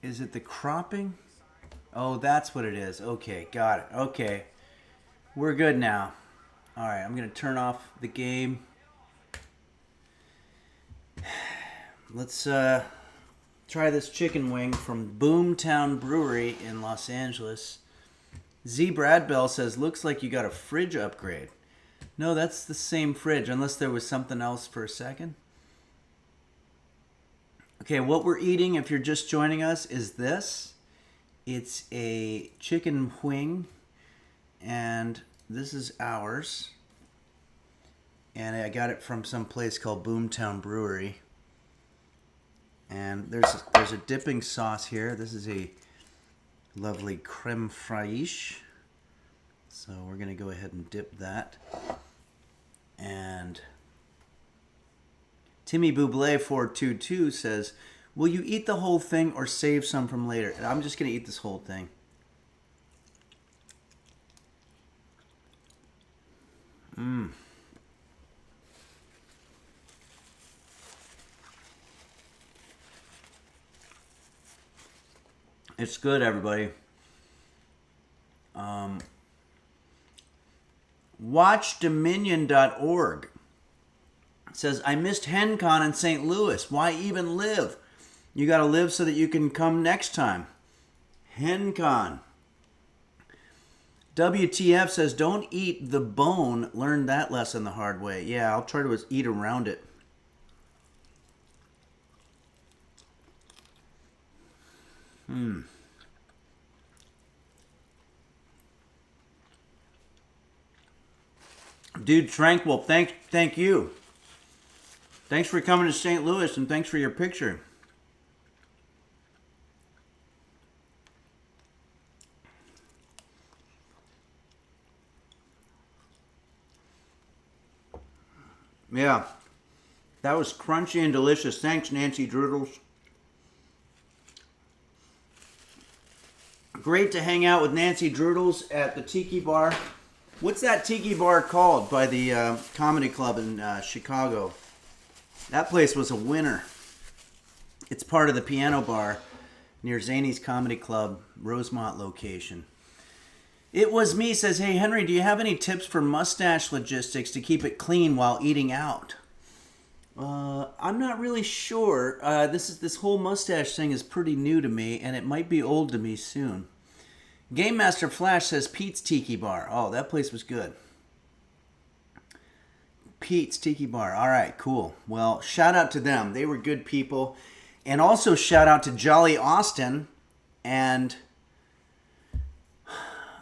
Is it the cropping? Oh, that's what it is. Okay, got it. Okay. We're good now. All right, I'm going to turn off the game. Let's try this chicken wing from Boomtown Brewery in Los Angeles. Z. Bradbell says, looks like you got a fridge upgrade. No, that's the same fridge, unless there was something else for a second. Okay, what we're eating, if you're just joining us, is this. It's a chicken wing, and this is ours. And I got it from some place called Boomtown Brewery. And there's a dipping sauce here. This is a lovely creme fraiche. So we're going to go ahead and dip that. And Timmy Buble 422 says, will you eat the whole thing or save some from later? And I'm just going to eat this whole thing. It's good, everybody. WatchDominion.org says, I missed HenCon in St. Louis. Why even live? You got to live so that you can come next time. HenCon. WTF says, don't eat the bone. Learned that lesson the hard way. Yeah, I'll try to eat around it. Dude, Tranquil, thank you. Thanks for coming to St. Louis, and thanks for your picture. Yeah, that was crunchy and delicious. Thanks, Nancy Droodles. Great to hang out with Nancy Droodles at the Tiki Bar. What's that Tiki Bar called by the comedy club in Chicago? That place was a winner. It's part of the Piano Bar near Zany's Comedy Club, Rosemont location. It was me, says, hey, Henry, do you have any tips for mustache logistics to keep it clean while eating out? I'm not really sure. This whole mustache thing is pretty new to me, and it might be old to me soon. Game Master Flash says Pete's Tiki Bar. Oh, that place was good. Pete's Tiki Bar. All right, cool. Well, shout out to them. They were good people. And also shout out to Jolly Austin and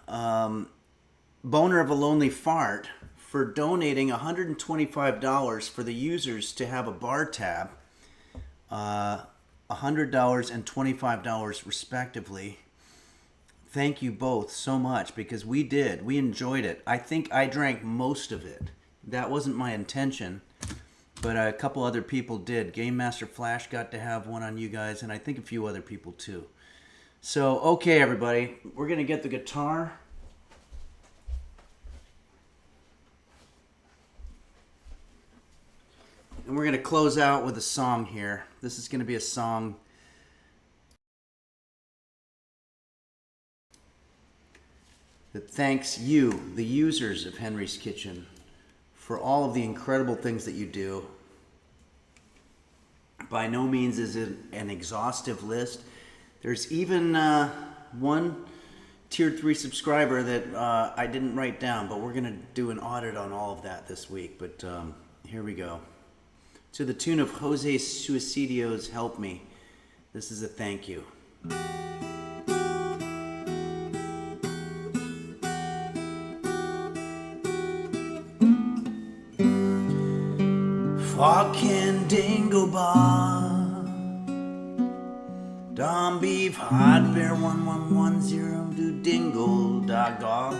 Boner of a Lonely Fart for donating $125 for the users to have a bar tab, $100 and $25 respectively. Thank you both so much, because we enjoyed it. I think I drank most of it. That wasn't my intention, but a couple other people did. Game Master Flash got to have one on you guys, and I think a few other people too. So, okay, everybody, we're going to get the guitar. And we're going to close out with a song here. This is going to be a song that thanks you, the users of Henry's Kitchen, for all of the incredible things that you do. By no means is it an exhaustive list. There's even one Tier 3 subscriber that I didn't write down, but we're going to do an audit on all of that this week. But here we go. To the tune of Jose Suicidio's Help Me, this is a thank you. Fucking dingo bar, Dom beef, hot bear 1110, do dingle, dog doggle.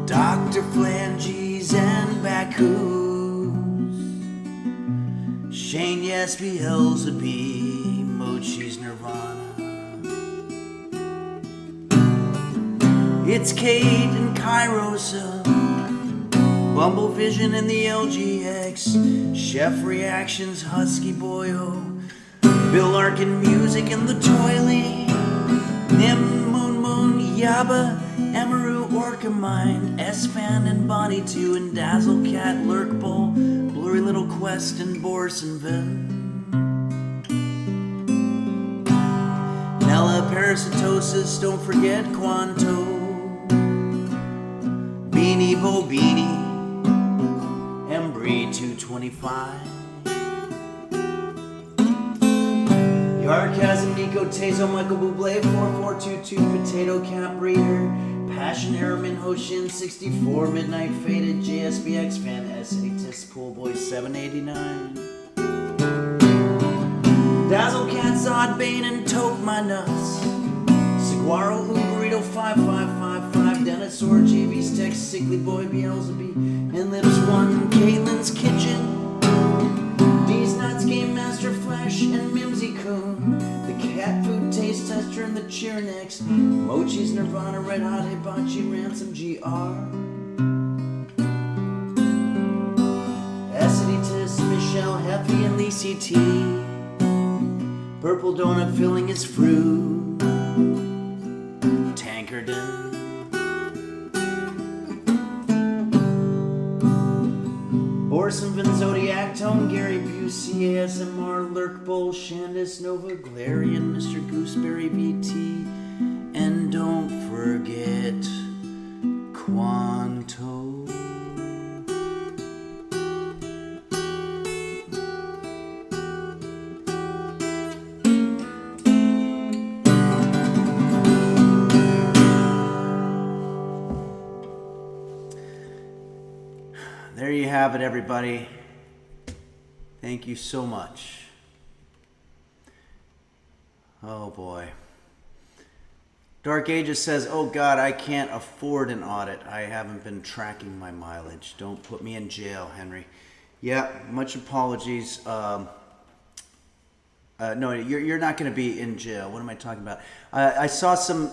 Dr. Flanges and Bacchus, Shane Yes, Beelzebub, Mochi's Nirvana. It's Kate and Kairosa, Bumble Vision and the LGX, Chef Reactions, Husky Boyo, Bill Arkin Music and the Toilet, Nim Moon Moon, Yaba, Emaru, Orca Mind, S-Fan and Bonnie 2 and Dazzle Cat, Lurk Bull, Blurry Little Quest and Borsonville. Nella Parasitosis, don't forget Quanto, Beanie Bo Beanie, Embry 225, Yarkasm, Nico Tezo, Michael Bublé 4422, Potato Cat Breeder, Passion Airman Hoshin 64, Midnight Faded, JSBX Fan, Essetis Pool Boy 789, Dazzle Cat, Zod Bane and Toke My Nuts, Saguaro Uberito 5555, Dinosaur, JV's Text, Sickly Boy, Beelzebub, and Lips 1, Caitlin's Kitchen, D's Nuts, Game Master Flash, and Mimsy Coon, the Cat Food Taste Tester, and the Cheernex, Mochi's Nirvana, Red Hot Hibachi, Ransom GR, Essetis, Michelle, Heffy, and Lacey T, Purple Donut filling his fruit, Tankerton, Orson Van Zodiac, Tone, Gary Busey, ASMR, Lurk Bull, Shandis, Nova, Glarian, Mr. Gooseberry VT, and don't forget Quanto. There you have it, everybody. Thank you so much. Oh boy. Dark Ages says, oh God, I can't afford an audit. I haven't been tracking my mileage. Don't put me in jail, Henry. Yeah, much apologies. No, you're not going to be in jail. What am I talking about? I saw some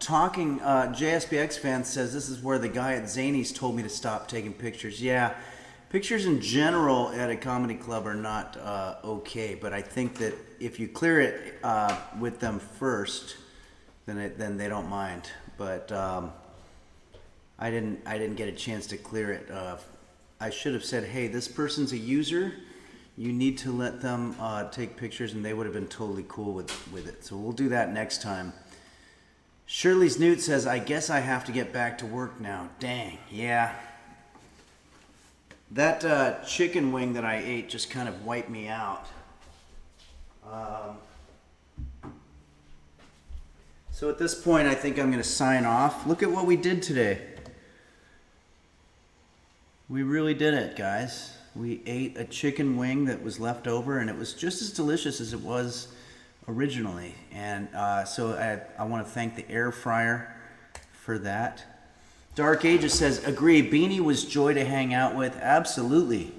talking, JSBX fan says this is where the guy at Zany's told me to stop taking pictures. Yeah, pictures in general at a comedy club are not okay, but I think that if you clear it with them first, then they don't mind. But I didn't get a chance to clear it. I should have said, hey, this person's a user. You need to let them take pictures, and they would have been totally cool with it. So we'll do that next time. Shirley's Newt says, I guess I have to get back to work now. Dang, yeah. That chicken wing that I ate just kind of wiped me out. So at this point, I think I'm going to sign off. Look at what we did today. We really did it, guys. We ate a chicken wing that was left over, and it was just as delicious as it was originally. And so I want to thank the air fryer for that. Dark Ages says, agree, Beanie was joy to hang out with. Absolutely.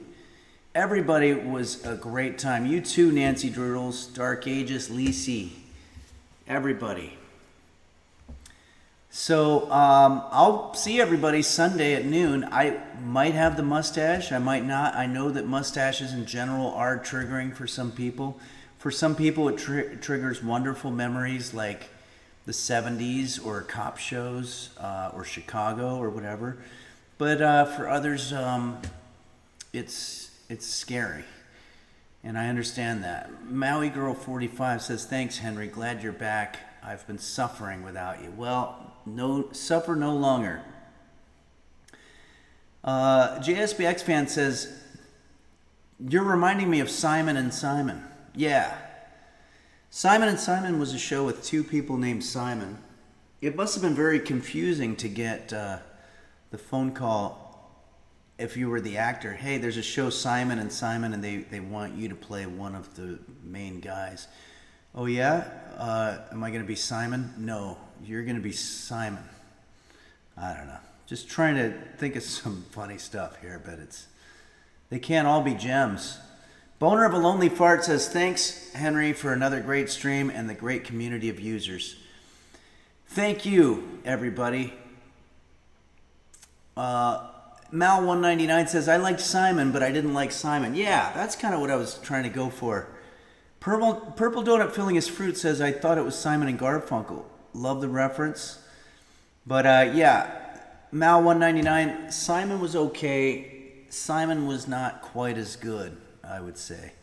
Everybody was a great time. You too, Nancy Droodles, Dark Ages, Lisi, everybody. So I'll see everybody Sunday at noon. I might have the mustache. I might not. I know that mustaches in general are triggering for some people. For some people, it triggers wonderful memories like the 70s or cop shows or Chicago or whatever. But for others, it's scary. And I understand that. Maui Girl 45 says, thanks, Henry. Glad you're back. I've been suffering without you. Well, suffer no longer. JSBX fan says, you're reminding me of Simon and Simon. Yeah. Simon and Simon was a show with two people named Simon. It must have been very confusing to get the phone call if you were the actor. Hey, there's a show Simon and Simon, and they want you to play one of the main guys. Oh yeah? Am I going to be Simon? No, you're going to be Simon. I don't know. Just trying to think of some funny stuff here, but they can't all be gems. Boner of a Lonely Fart says, thanks, Henry, for another great stream and the great community of users. Thank you, everybody. Mal199 says, I liked Simon, but I didn't like Simon. Yeah, that's kind of what I was trying to go for. Purple Donut Filling His Fruit says, I thought it was Simon and Garfunkel. Love the reference. But yeah, Mal199, Simon was okay. Simon was not quite as good, I would say.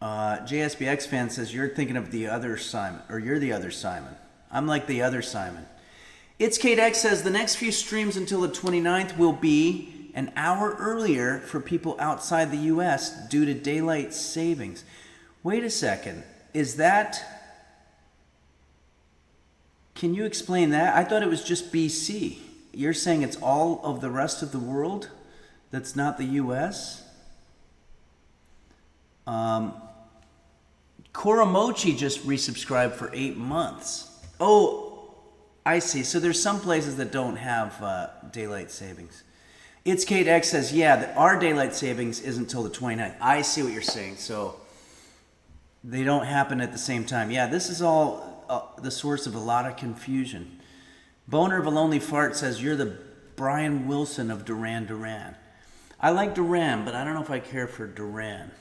JSBX fan says, you're thinking of the other Simon, or you're the other Simon. I'm like the other Simon. It's Kate X says, the next few streams until the 29th will be an hour earlier for people outside the U.S. due to daylight savings. Wait a second. Is that... Can you explain that? I thought it was just BC. You're saying it's all of the rest of the world that's not the U.S.? Koromochi just resubscribed for 8 months. Oh, I see. So there's some places that don't have daylight savings. It's Kate X says, yeah, our daylight savings isn't until the 29th. I see what you're saying. So they don't happen at the same time. Yeah, this is all the source of a lot of confusion. Boner of a Lonely Fart says, you're the Brian Wilson of Duran Duran. I like Duran, but I don't know if I care for Duran.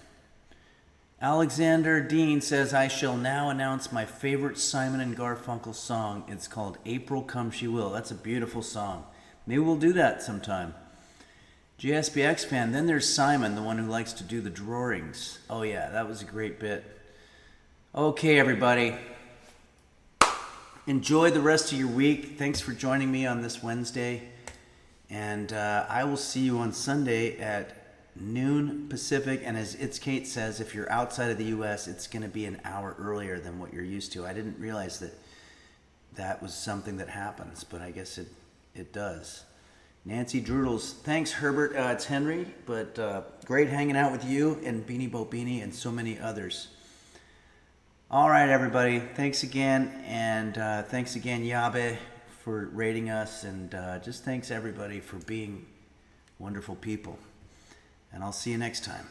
Alexander Dean says, I shall now announce my favorite Simon and Garfunkel song. It's called April Come She Will. That's a beautiful song. Maybe we'll do that sometime. JSBX fan, then there's Simon, the one who likes to do the drawings. Oh yeah, that was a great bit. Okay, everybody. Enjoy the rest of your week. Thanks for joining me on this Wednesday. And I will see you on Sunday at noon Pacific. And as It's Kate says, if you're outside of the U.S., it's going to be an hour earlier than what you're used to. I didn't realize that was something that happens, but I guess it does. Nancy Droodles, thanks, Herbert. It's Henry, but great hanging out with you and Beanie Bo Beanie and so many others. All right, everybody. Thanks again. And thanks again, Yabe, for rating us. And just thanks, everybody, for being wonderful people. And I'll see you next time.